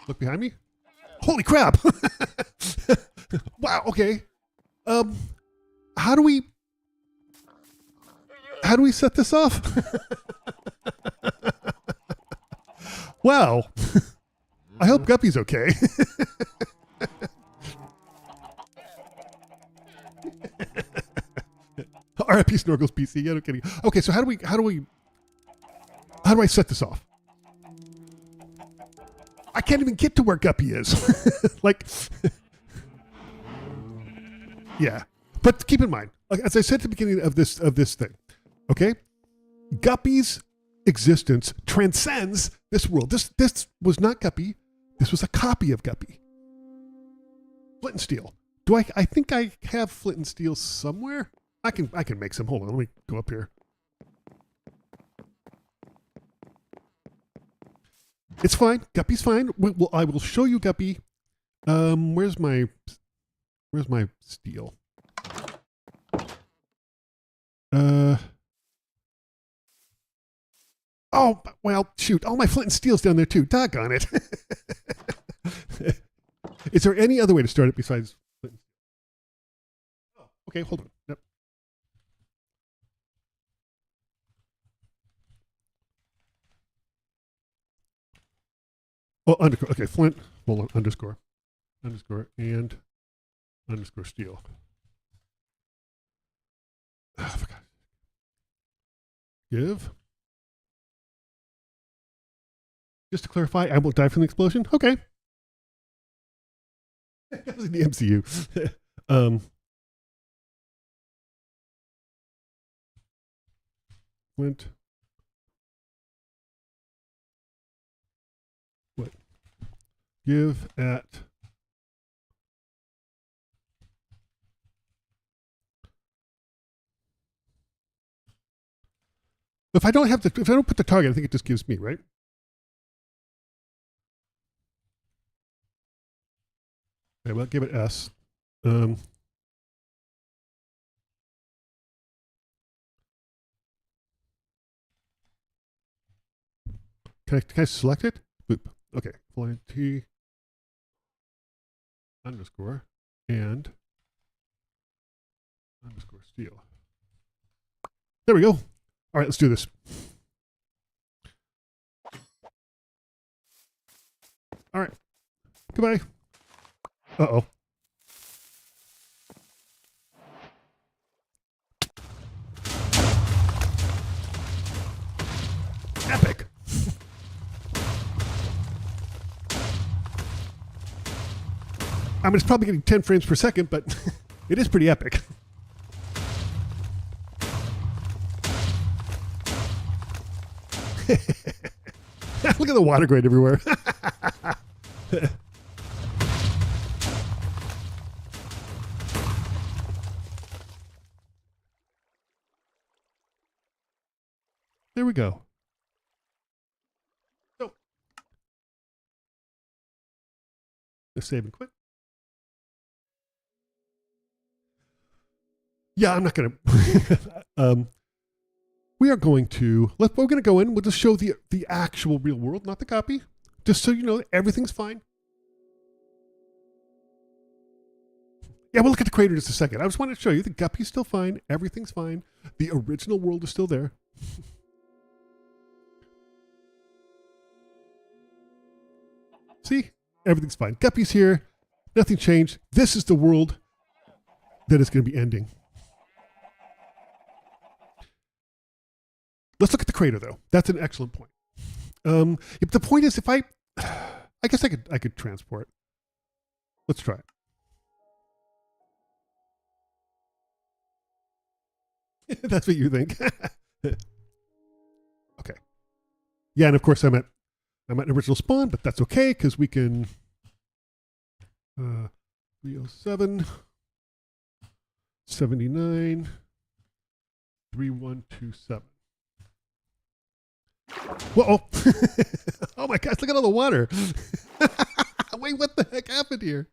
Look behind me. Holy crap! Wow. Okay. How do we set this off? Wow. I hope Guppy's okay. RIP Snorkels PC. Yeah, no kidding. Okay, so how do I set this off? I can't even get to where Guppy is. Like, yeah. But keep in mind, as I said at the beginning of this thing, okay, Guppy's existence transcends this world. This was not Guppy. This was a copy of Guppy. Flint and steel. I think I have flint and steel somewhere. I can make some. Hold on, let me go up here. It's fine. Guppy's fine. Well, I will show you Guppy. Where's my steel? Oh, well, shoot. All my flint and steel's down there too. Doggone it. Is there any other way to start it besides flint and steel? Oh, okay, hold on. Yep. Oh, underscore. Okay, flint. Hold on. Underscore. And underscore steel. Oh, for God. Give. Just to clarify, I will die from the explosion. Okay. That was in the MCU. Went. What? Give at. If I don't have if I don't put the target, I think it just gives me, right? Okay, well, give it S. Can I select it? Boop. Okay. Flying T underscore and underscore steal. There we go. All right, let's do this. All right. Goodbye. Uh-oh. Epic. I mean, it's probably getting 10 frames per second, but it is pretty epic. Look at the water grate everywhere. There we go. So, let's save and quit. Yeah, I'm not going to. We are going to we're going to go in. We'll just show the actual real world, not the copy, just so you know everything's fine. Yeah, we'll look at the crater in just a second. I just wanted to show you the guppy's still fine. Everything's fine. The original world is still there. See, everything's fine. Guppy's here. Nothing changed. This is the world that is going to be ending. Let's look at the crater, though. That's an excellent point. If the point is, if I guess I could transport. Let's try it. That's what you think. Okay. Yeah, and of course I'm at original spawn, but that's okay because we can 307 79 3127. Whoa! Oh my gosh! Look at all the water. Wait, what the heck happened here?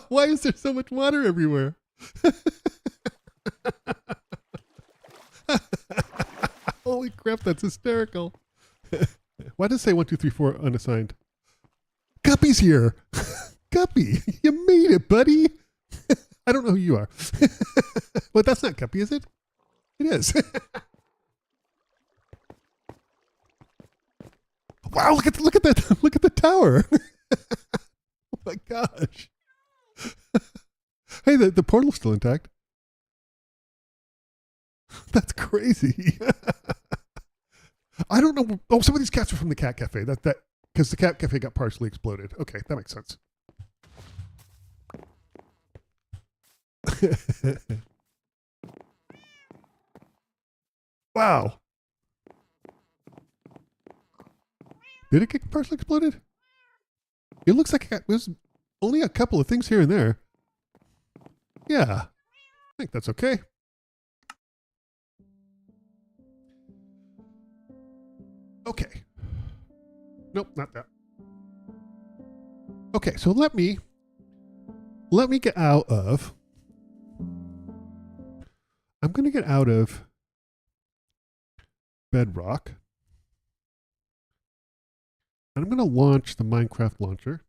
Why is there so much water everywhere? Holy crap! That's hysterical. Why does it say 1, 2, 3, 4 unassigned? Guppy's here. Guppy, you made it, buddy. I don't know who you are, but that's not Guppy, is it? It is. Wow! Look at that! Look at the tower. Oh my gosh! Hey, the portal's still intact. That's crazy. I don't know. Oh, some of these cats are from the cat cafe. That because the cat cafe got partially exploded. Okay, that makes sense. Wow. Did it get partially exploded? It looks like there's only a couple of things here and there. Yeah. I think that's okay. Okay. Nope, not that. Okay, so let me get out of. I'm going to get out of Bedrock. And I'm going to launch the Minecraft launcher.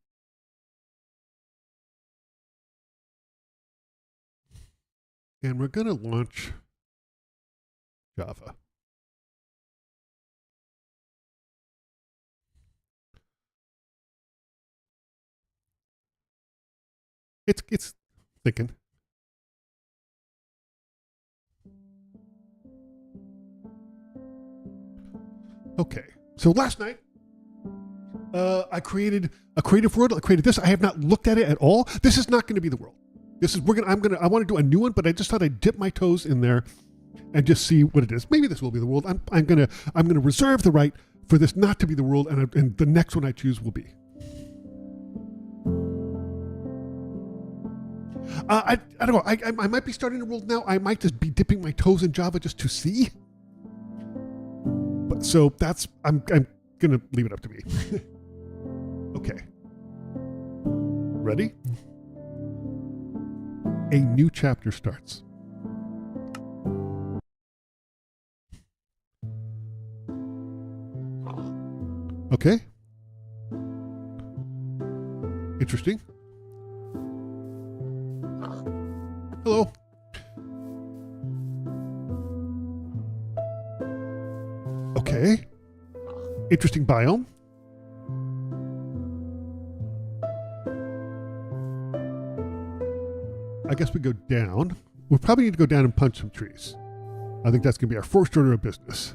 And we're going to launch Java. It's thinking. Okay. So last night, I created a creative world. I created this. I have not looked at it at all. This is not going to be the world. This is, I want to do a new one, but I just thought I'd dip my toes in there and just see what it is. Maybe this will be the world. I'm gonna reserve the right for this not to be the world, and the next one I choose will be. I don't know. I might be starting a world now. I might just be dipping my toes in Java just to see. But so that's I'm gonna leave it up to me. Okay. Ready? A new chapter starts. Okay. Interesting. Hello. Okay. Interesting biome. I guess we go down. We probably need to go down and punch some trees. I think that's going to be our first order of business.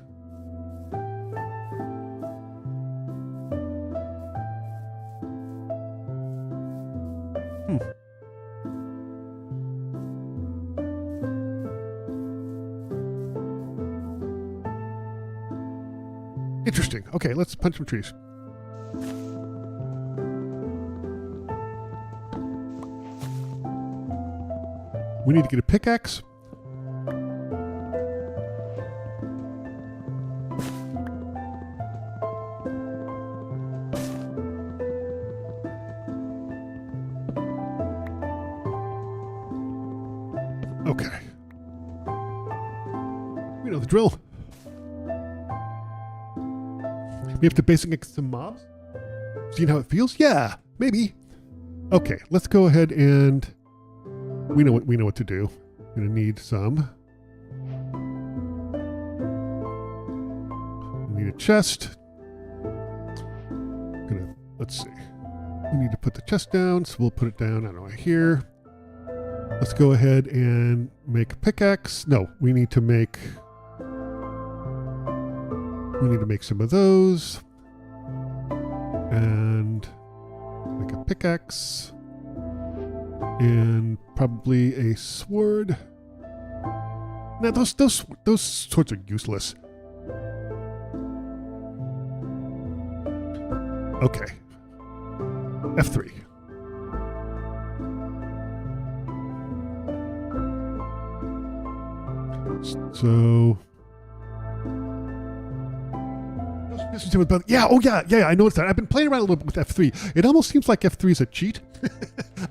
Interesting. Okay, let's punch some trees. We need to get a pickaxe. Okay. We know the drill. We have to basic against some mobs. Seeing how it feels? Yeah, maybe. Okay, let's go ahead and we know what to do. We're gonna need some. We need a chest. Let's see. We need to put the chest down, so we'll put it down, I don't know, here. Let's go ahead and make a pickaxe. No, we need to make some of those. And make a pickaxe. And probably a sword. Now those swords are useless. Okay. F3. So yeah, oh yeah, I noticed that. I've been playing around a little bit with F3. It almost seems like F3 is a cheat.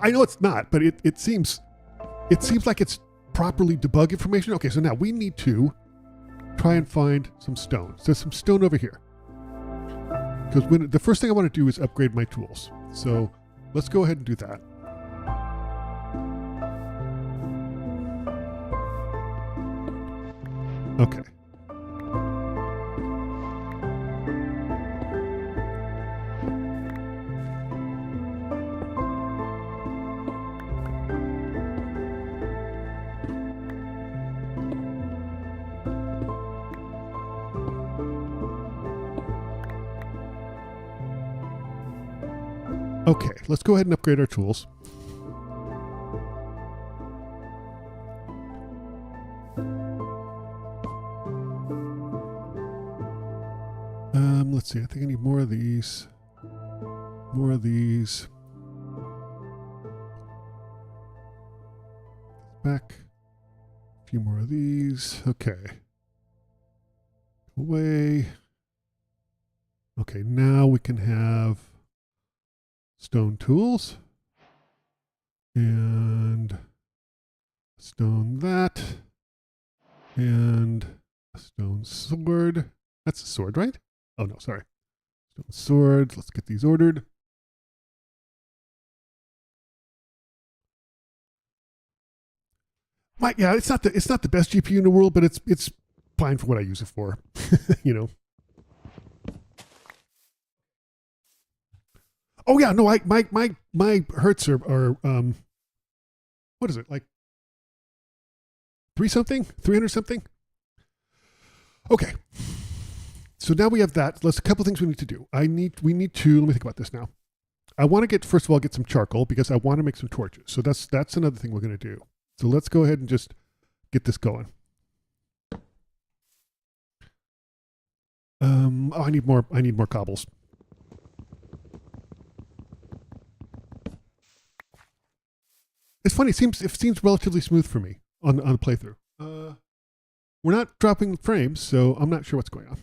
I know it's not, but it seems like it's properly debug information. Okay, so now we need to try and find some stone. So there's some stone over here. Because the first thing I want to do is upgrade my tools. So let's go ahead and do that. Okay. Okay, let's go ahead and upgrade our tools. Let's see, I think I need more of these. More of these. Back. A few more of these. Okay. Away. Okay, now we can have stone tools. And stone that. And a stone sword. That's a sword, right? Oh no, sorry. Stone swords. Let's get these ordered. Yeah, it's not the best GPU in the world, but it's fine for what I use it for. You know. Oh yeah, no, my hertz are what is it, like 300 something? Okay. So now we have that. Let's a couple things we need to do. We need to, let me think about this now. I want to get, first of all, get some charcoal because I want to make some torches. So that's another thing we're going to do. So let's go ahead and just get this going. Oh, I need more cobbles. It's funny. It seems relatively smooth for me on the playthrough. We're not dropping frames, so I'm not sure what's going on.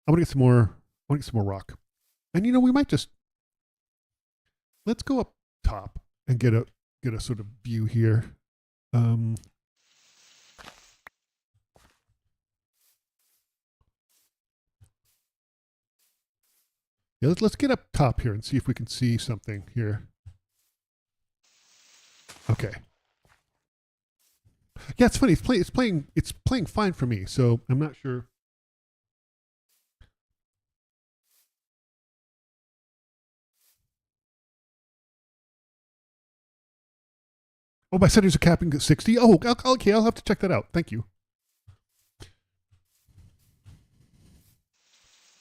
I want to get some more. I want to get some more rock, and we might just let's go up top and get a sort of view here. Yeah, let's get up top here and see if we can see something here. Okay. Yeah, it's funny. It's playing fine for me. So I'm not sure. Oh, my settings are capping at 60. Oh, okay. I'll have to check that out. Thank you.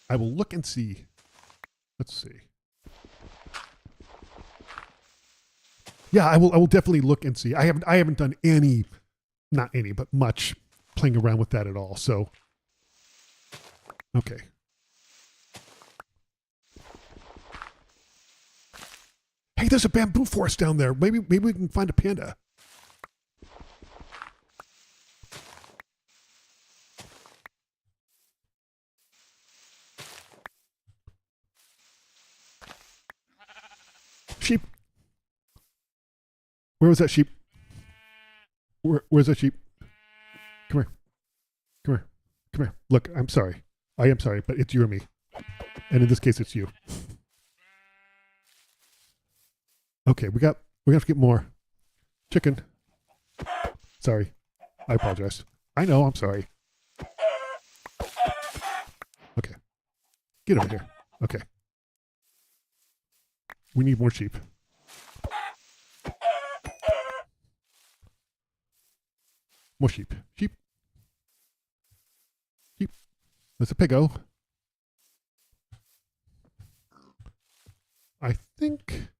I will look and see. Let's see. Yeah, I will definitely look and see. I haven't done any, not any, but much playing around with that at all. So, okay. Hey, there's a bamboo forest down there. Maybe we can find a panda. Sheep. Where was that sheep? Where's that sheep? Come here. Come here. Come here. Look, I'm sorry. I am sorry, but it's you or me. And in this case, it's you. Okay, we have to get more chicken. Sorry. I apologize. I know, I'm sorry. Okay. Get over here. Okay. We need more sheep. More sheep. Sheep. Sheep. There's a piggo. I think...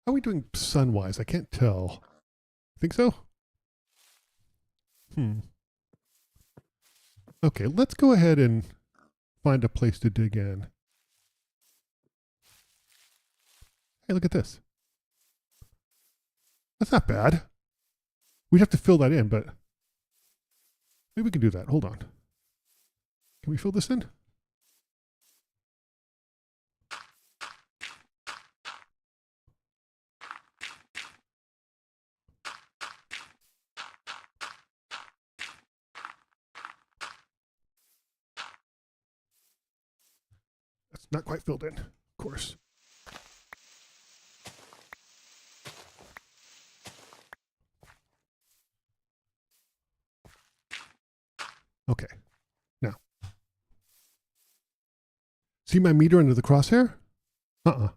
How are we doing sun-wise? I can't tell. Think so? Okay, let's go ahead and find a place to dig in. Hey, look at this. That's not bad. We'd have to fill that in, but maybe we can do that. Hold on. Can we fill this in? That's not quite filled in, of course. Okay, now. See my meter under the crosshair? Hold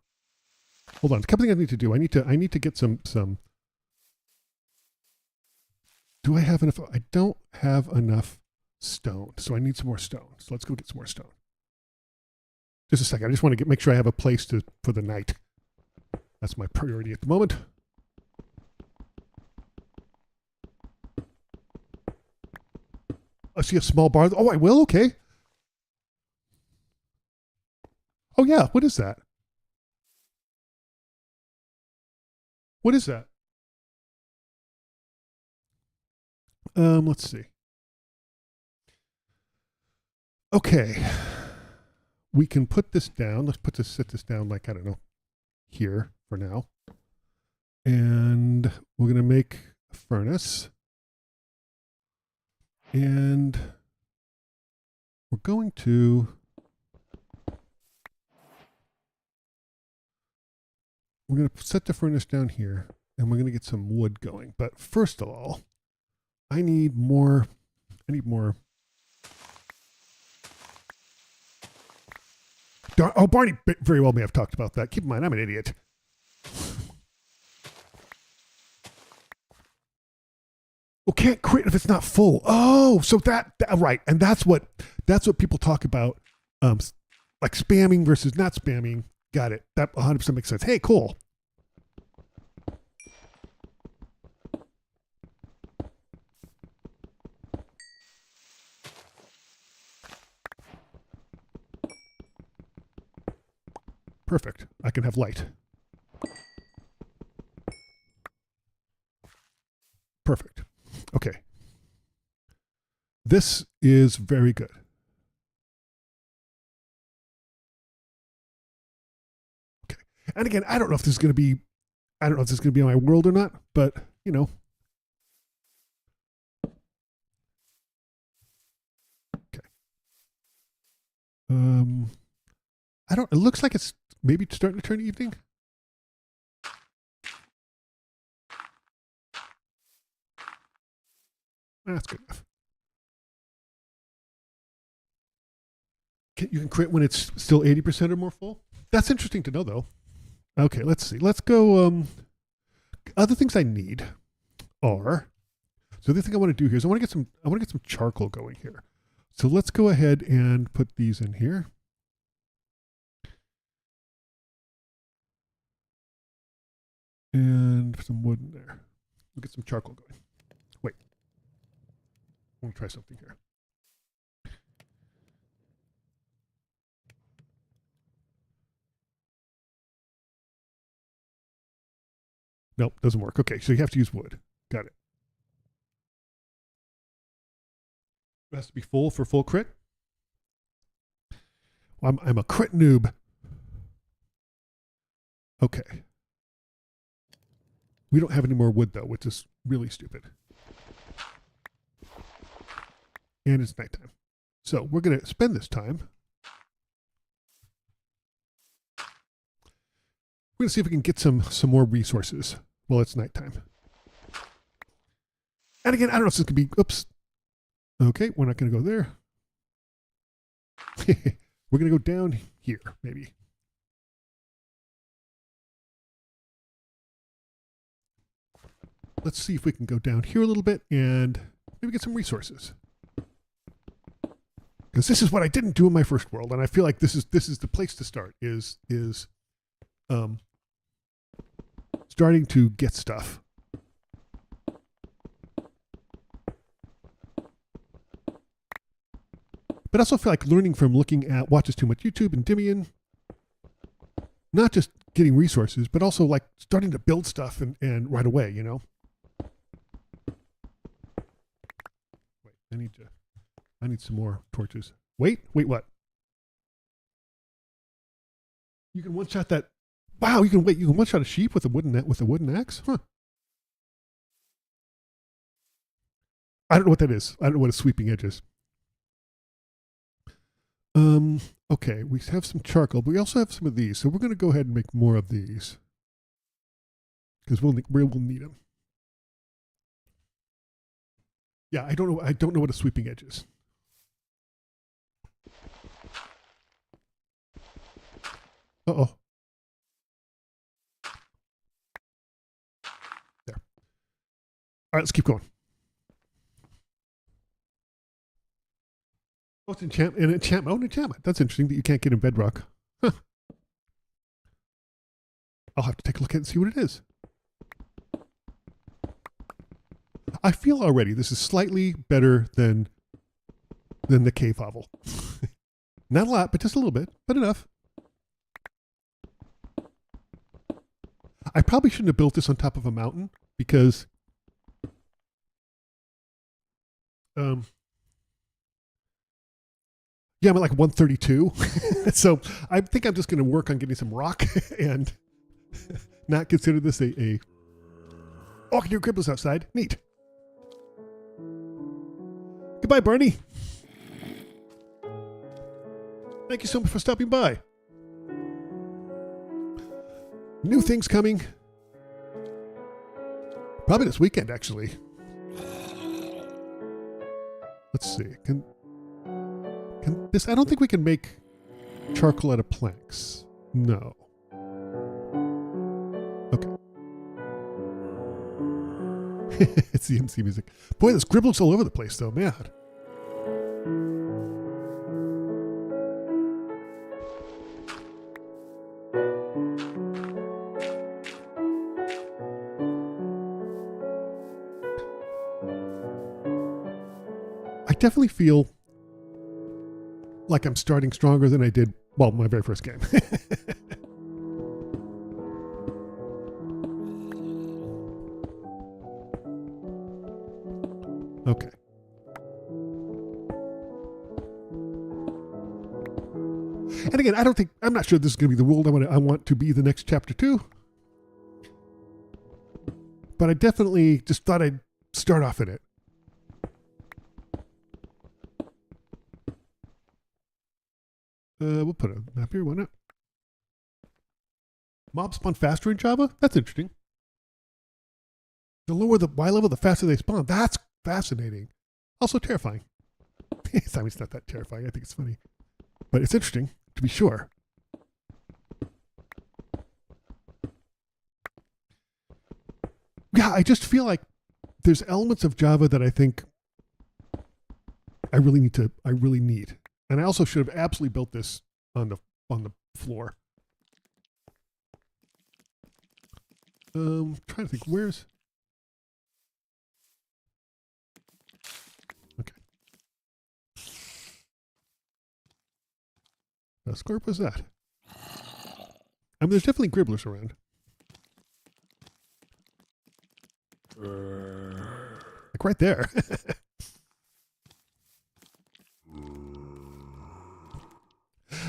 on, a couple things I need to do. I need to get some. Do I have enough? I don't have enough stone, so I need some more stone. So let's go get some more stone. Just a second. I just want to make sure I have a place for the night. That's my priority at the moment. I see a small bar. Oh, I will? Okay. Oh, yeah. What is that? What is that? Let's see. Okay. We can put this down. Let's set this down like, I don't know, here for now. And we're going to make a furnace. And we're going to set the furnace down here, and we're going to get some wood going. But first of all, I need more. Oh, Barney very well may have talked about that. Keep in mind, I'm an idiot. Oh, can't crit if it's not full. Oh, so that right, and that's what people talk about, like spamming versus not spamming. Got it. That 100% makes sense. Hey, cool. Perfect. I can have light. Perfect. Okay. This is very good. Okay. And again, I don't know if this is going to be on my world or not, but you know. Okay. It looks like it's maybe starting to turn evening. That's good enough. You can crit when it's still 80% or more full. That's interesting to know, though. Okay, let's see. Let's go. Other things I need are. So the thing I want to do here is I want to get some charcoal going here. So let's go ahead and put these in here. And some wood in there. We'll get some charcoal going. Wait. I want to try something here. Nope, doesn't work. Okay, so you have to use wood. Got it. It has to be full for full crit. Well, I'm a crit noob. Okay. We don't have any more wood, though, which is really stupid. And it's nighttime. So we're going to spend this time. We're going to see if we can get some more resources while it's nighttime. And again, I don't know if this could be... Oops. Okay, we're not going to go there. We're going to go down here, maybe. Let's see if we can go down here a little bit and maybe get some resources. Because this is what I didn't do in my first world, and I feel like this is the place to start. Is starting to get stuff. But I also feel like learning from looking at watches too much YouTube and Dimian. Not just getting resources, but also like starting to build stuff and right away, you know. Wait, I need some more torches. Wait, what? You can one shot that. Wow, you can one shot a sheep with a wooden axe? Huh. I don't know what that is. I don't know what a sweeping edge is. Okay, we have some charcoal, but we also have some of these. So we're going to go ahead and make more of these. Because we'll need them. Yeah, I don't know what a sweeping edge is. Uh-oh. There. All right, let's keep going. Oh, it's enchantment. Oh, an enchantment. That's interesting that you can't get in bedrock. Huh. I'll have to take a look at it and see what it is. I feel already this is slightly better than the cave hovel. Not a lot, but just a little bit, but enough. I probably shouldn't have built this on top of a mountain because yeah, I'm at like 132. So I think I'm just going to work on getting some rock and not consider this a oh, I can hear cripples outside. Neat. Goodbye, Barney. Thank you so much for stopping by. New things coming. Probably this weekend, actually. Let's see. Can this? I don't think we can make charcoal out of planks. No. Okay. It's the MC music. Boy, there's scribbles all over the place, though, man. I definitely feel like I'm starting stronger than I did, well, my very first game. Okay. And again, I'm not sure this is going to be the world I want to be the next chapter 2. But I definitely just thought I'd start off in it. We'll put a map here, why not? Mobs spawn faster in Java? That's interesting. The lower the Y level, the faster they spawn. That's fascinating. Also terrifying. I mean, it's not that terrifying. I think it's funny. But it's interesting, to be sure. Yeah, I just feel like there's elements of Java that I think I really need. And I also should have absolutely built this on the floor. Trying to think, where's... Okay. What scorp was that? I mean, there's definitely gribblers around. Like right there.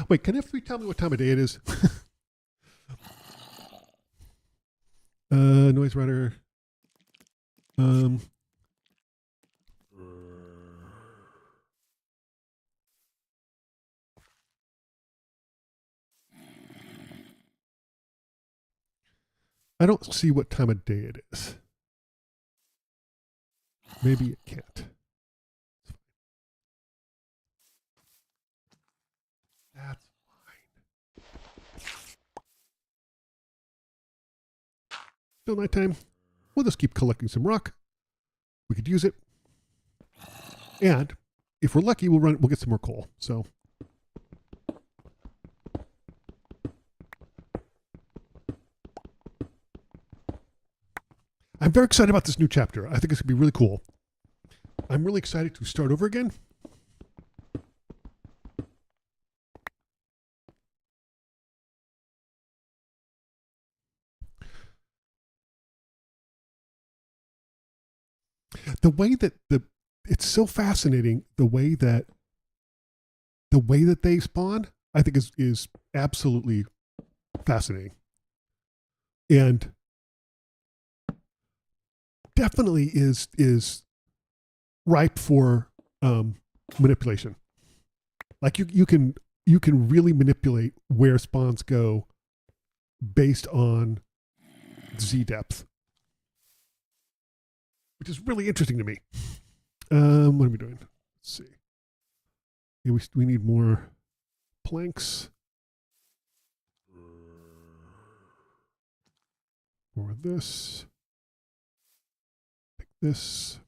Wait, can F3 tell me what time of day it is? Noise runner. I don't see what time of day it is. Maybe it can't. That's fine. Still nighttime. We'll just keep collecting some rock. We could use it. And if we're lucky, we'll get some more coal. So I'm very excited about this new chapter. I think it's going to be really cool. I'm really excited to start over again. The way that it's so fascinating, the way that they spawn, I think is absolutely fascinating. And definitely is ripe for manipulation. Like you can really manipulate where spawns go based on Z depth, which is really interesting to me. What are we doing? Let's see. Yeah, we need more planks. More of this. Like this.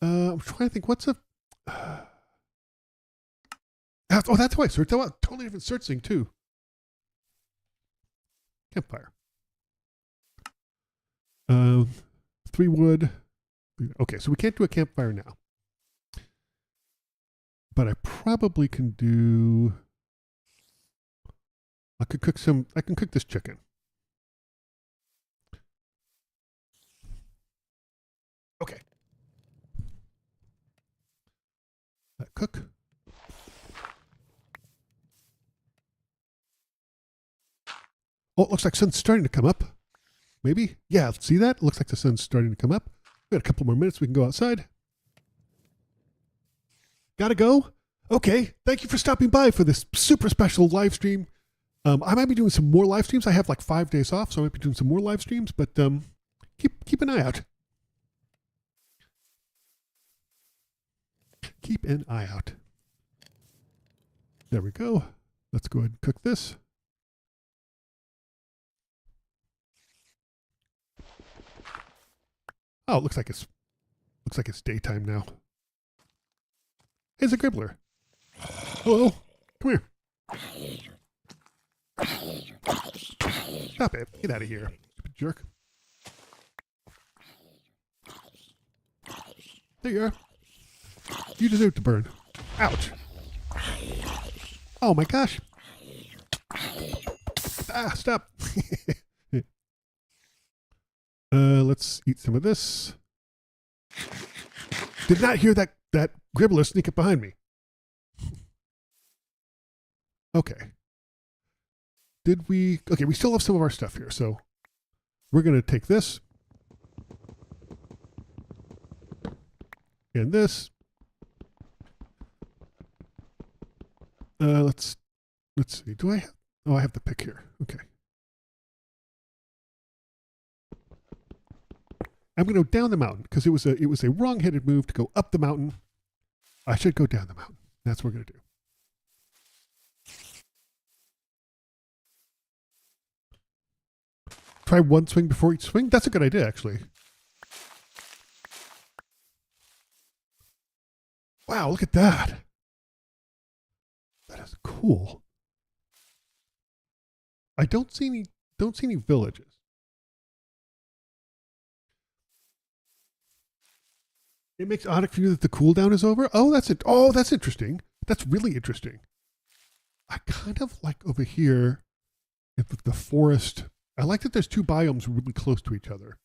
I'm trying to think. What's a? Oh, that's why I searched. Oh, totally different search thing too. Campfire. 3 wood. Okay, so we can't do a campfire now. But I probably can do... I can cook this chicken. Okay. Let cook. Oh, it looks like sun's starting to come up. Maybe? Yeah, see that? It looks like the sun's starting to come up. We got a couple more minutes. We can go outside. Gotta go? Okay. Thank you for stopping by for this super special live stream. I might be doing some more live streams. I have like 5 days off, so I might be doing some more live streams, but keep an eye out. Keep an eye out. There we go. Let's go ahead and cook this. Oh, it looks like it's daytime now. Hey, it's a gribbler. Hello. Come here. Stop it. Get out of here, stupid jerk. There you are. You deserve to burn. Ouch. Oh my gosh. Ah, stop. Let's eat some of this. Did not hear that gribbler sneak up behind me. Okay. Okay, we still have some of our stuff here, so we're going to take this. And this. Let's see. Do I have... Oh, I have the pick here. Okay. I'm going to go down the mountain because it was a wrong-headed move to go up the mountain. I should go down the mountain. That's what we're going to do. Try one swing before each swing. That's a good idea, actually. Wow, look at that. That is cool. I don't see any villages. It makes Onyx for you that the cooldown is over. Oh, that's it. Oh, that's interesting. That's really interesting. I kind of like over here with the forest. I like that there's two biomes really close to each other.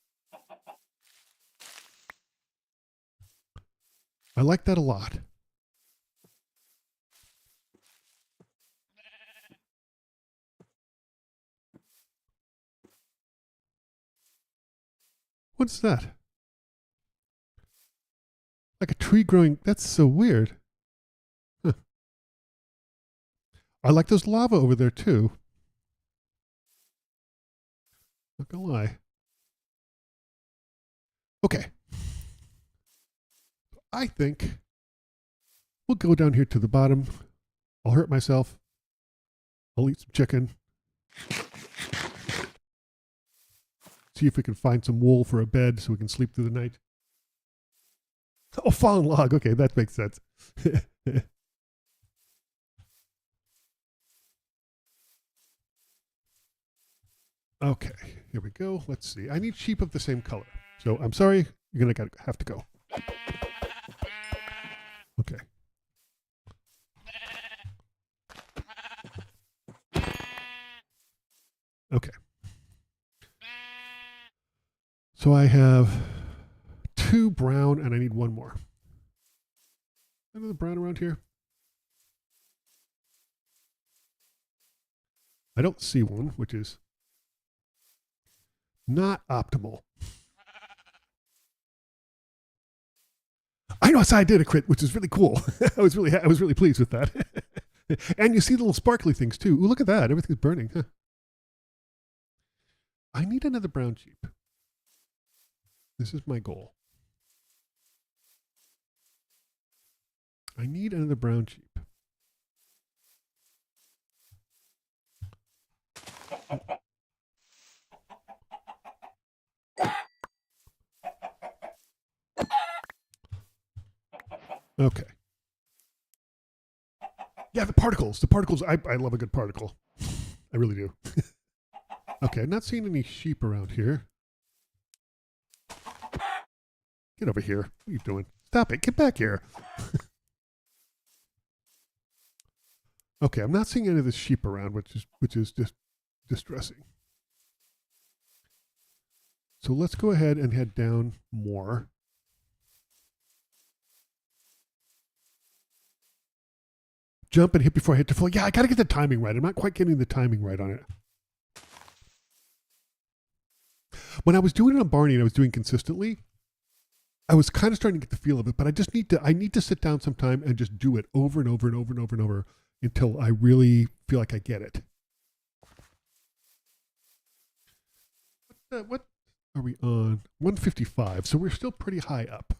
I like that a lot. What's that? Like a tree growing. That's so weird. Huh. I like those lava over there too. Not gonna lie. Okay. I think we'll go down here to the bottom. I'll hurt myself. I'll eat some chicken. See if we can find some wool for a bed so we can sleep through the night. Oh, fallen log. Okay, that makes sense. Okay, here we go. Let's see. I need sheep of the same color. So I'm sorry, you're gonna have to go. Okay. Okay. So I have 2 brown and I need 1 more. Another brown around here? I don't see one, which is not optimal. I know, so I did a crit, which is really cool. I was really pleased with that. And you see the little sparkly things too. Ooh, look at that. Everything's burning. Huh. I need another brown sheep. This is my goal. I need another brown sheep. Okay. Yeah, the particles. The particles. I love a good particle. I really do. Okay, I'm not seeing any sheep around here. Get over here. What are you doing? Stop it. Get back here. Okay, I'm not seeing any of the sheep around, which is just distressing. So let's go ahead and head down more. Jump and hit before I hit the floor. Yeah, I got to get the timing right. I'm not quite getting the timing right on it. When I was doing it on Barney and I was doing consistently, I was kind of starting to get the feel of it, but I need to sit down sometime and just do it over and over and over and over and over until I really feel like I get it. What are we on? 155, so we're still pretty high up.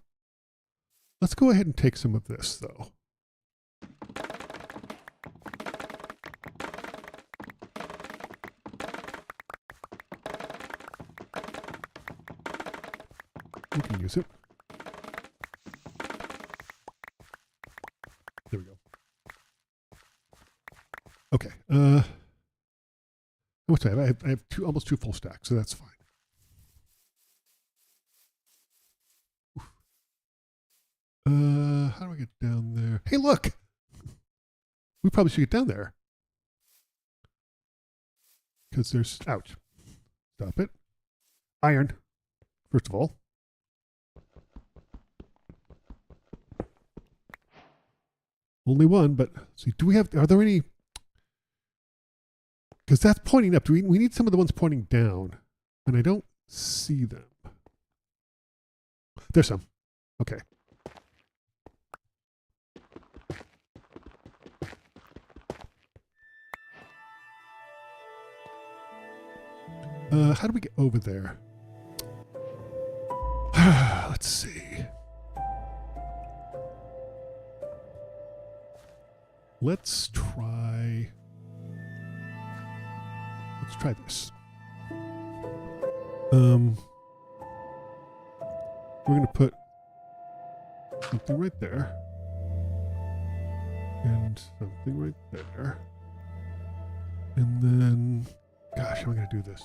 Let's go ahead and take some of this, though. We can use it. There we go. Okay. How much do I have? I have almost two full stacks, so that's fine. How do I get down there? Hey, look! We probably should get down there. Because there's... Ouch. Stop it. Iron, first of all. Only one, but... See, do we have... Are there any... Because that's pointing up. We need some of the ones pointing down. And I don't see them. There's some. Okay. How do we get over there? Let's see. Let's try this. We're going to put something right there. And something right there. And then, gosh, how am I going to do this?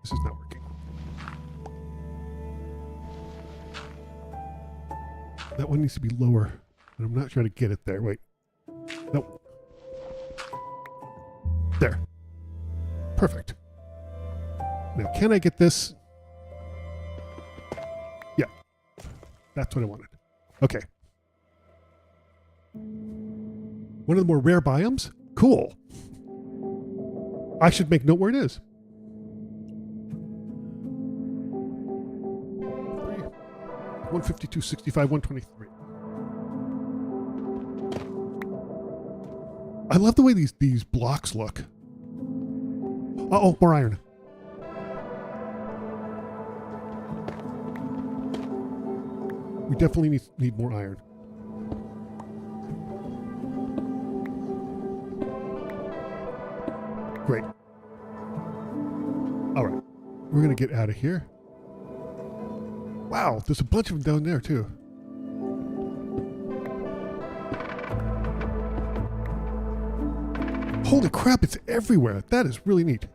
This is not working. That one needs to be lower. And I'm not sure how to get it there. Wait. Nope. There. Perfect. Now, can I get this? Yeah. That's what I wanted. Okay. One of the more rare biomes? Cool. I should make note where it is. 152, 65, 123. I love the way these blocks look. Uh-oh, more iron. We definitely need more iron. Great. All right. We're going to get out of here. Wow, there's a bunch of them down there, too. Holy crap, it's everywhere. That is really neat.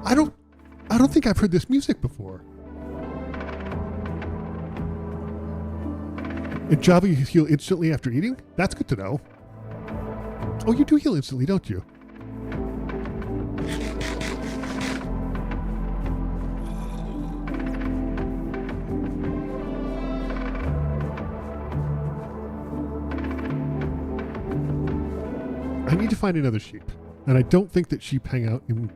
I don't think I've heard this music before. In Java, you heal instantly after eating? That's good to know. Oh, you do heal instantly, don't you? I need to find another sheep. And I don't think that sheep hang out in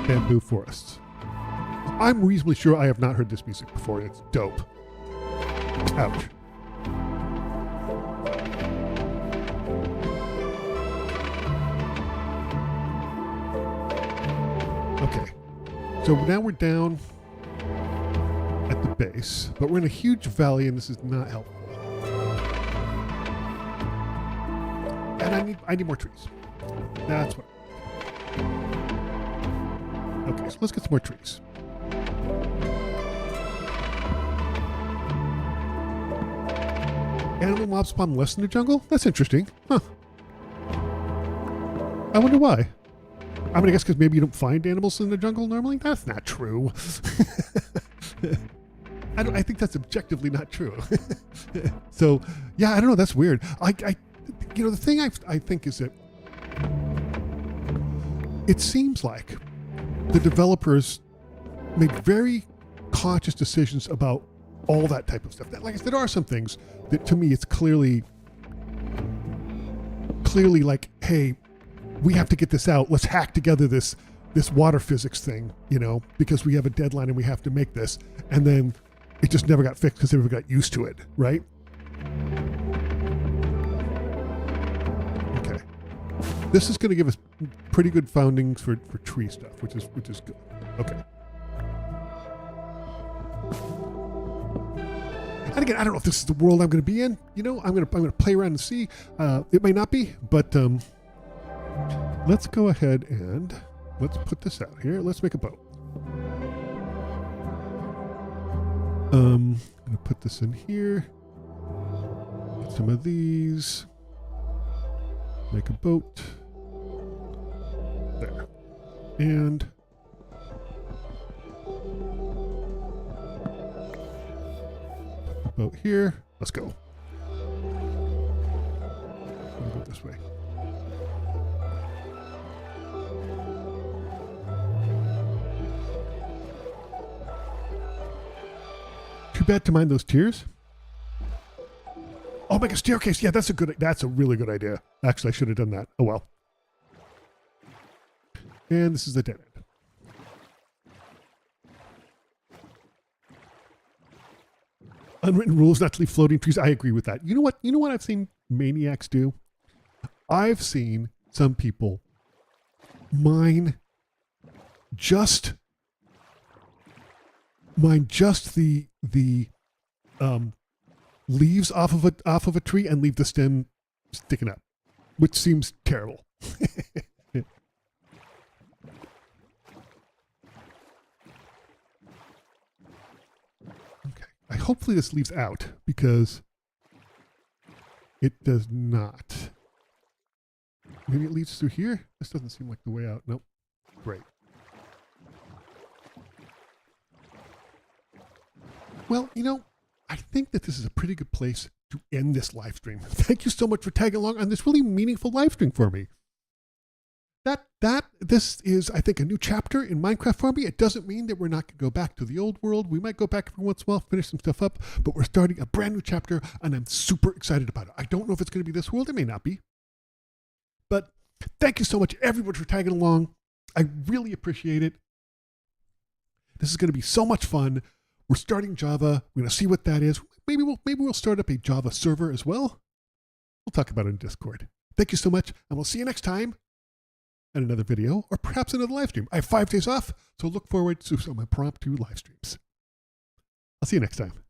bamboo forests. I'm reasonably sure I have not heard this music before. It's dope. Ouch. Okay. So now we're down at the base, but we're in a huge valley and this is not helpful. And I need more trees. That's what. Okay, so let's get some more trees. Animal mobs spawn less in the jungle? That's interesting. Huh. I wonder why. I mean, I guess because maybe you don't find animals in the jungle normally? That's not true. I think that's objectively not true. So, yeah, I don't know. That's weird. You know, the thing I think is that it seems like the developers make very conscious decisions about all that type of stuff. Like I said, there are some things that to me it's clearly like, hey, we have to get this out. Let's hack together this water physics thing, you know, because we have a deadline and we have to make this. And then it just never got fixed because everyone got used to it, right? Okay. This is going to give us pretty good foundings for tree stuff, which is good. Okay. And again, I don't know if this is the world I'm going to be in. You know, I'm going to play around and see. It may not be, but let's go ahead and let's put this out here. Let's make a boat. I'm going to put this in here. Get some of these. Make a boat. There. And boat here. Let's go. We'll go this way. Too bad to mind those tears. Oh, make a staircase. Yeah, that's a really good idea. Actually, I should have done that. Oh well. And this is the dead end. Unwritten rules not to leave floating trees. I agree with that. You know what? You know what I've seen maniacs do? I've seen some people mine just the leaves off of a tree and leave the stem sticking up, which seems terrible. Hopefully this leaves out because it does not. Maybe it leads through here? This doesn't seem like the way out. Nope. Great. Well, you know, I think that this is a pretty good place to end this live stream. Thank you so much for tagging along on this really meaningful live stream for me. This is, I think, a new chapter in Minecraft for me. It doesn't mean that we're not going to go back to the old world. We might go back every once in a while, finish some stuff up, but we're starting a brand new chapter, and I'm super excited about it. I don't know if it's going to be this world. It may not be. But thank you so much, everyone, for tagging along. I really appreciate it. This is going to be so much fun. We're starting Java. We're going to see what that is. Maybe we'll start up a Java server as well. We'll talk about it in Discord. Thank you so much, and we'll see you next time. And another video, or perhaps another live stream. I have 5 days off, so look forward to some impromptu live streams. I'll see you next time.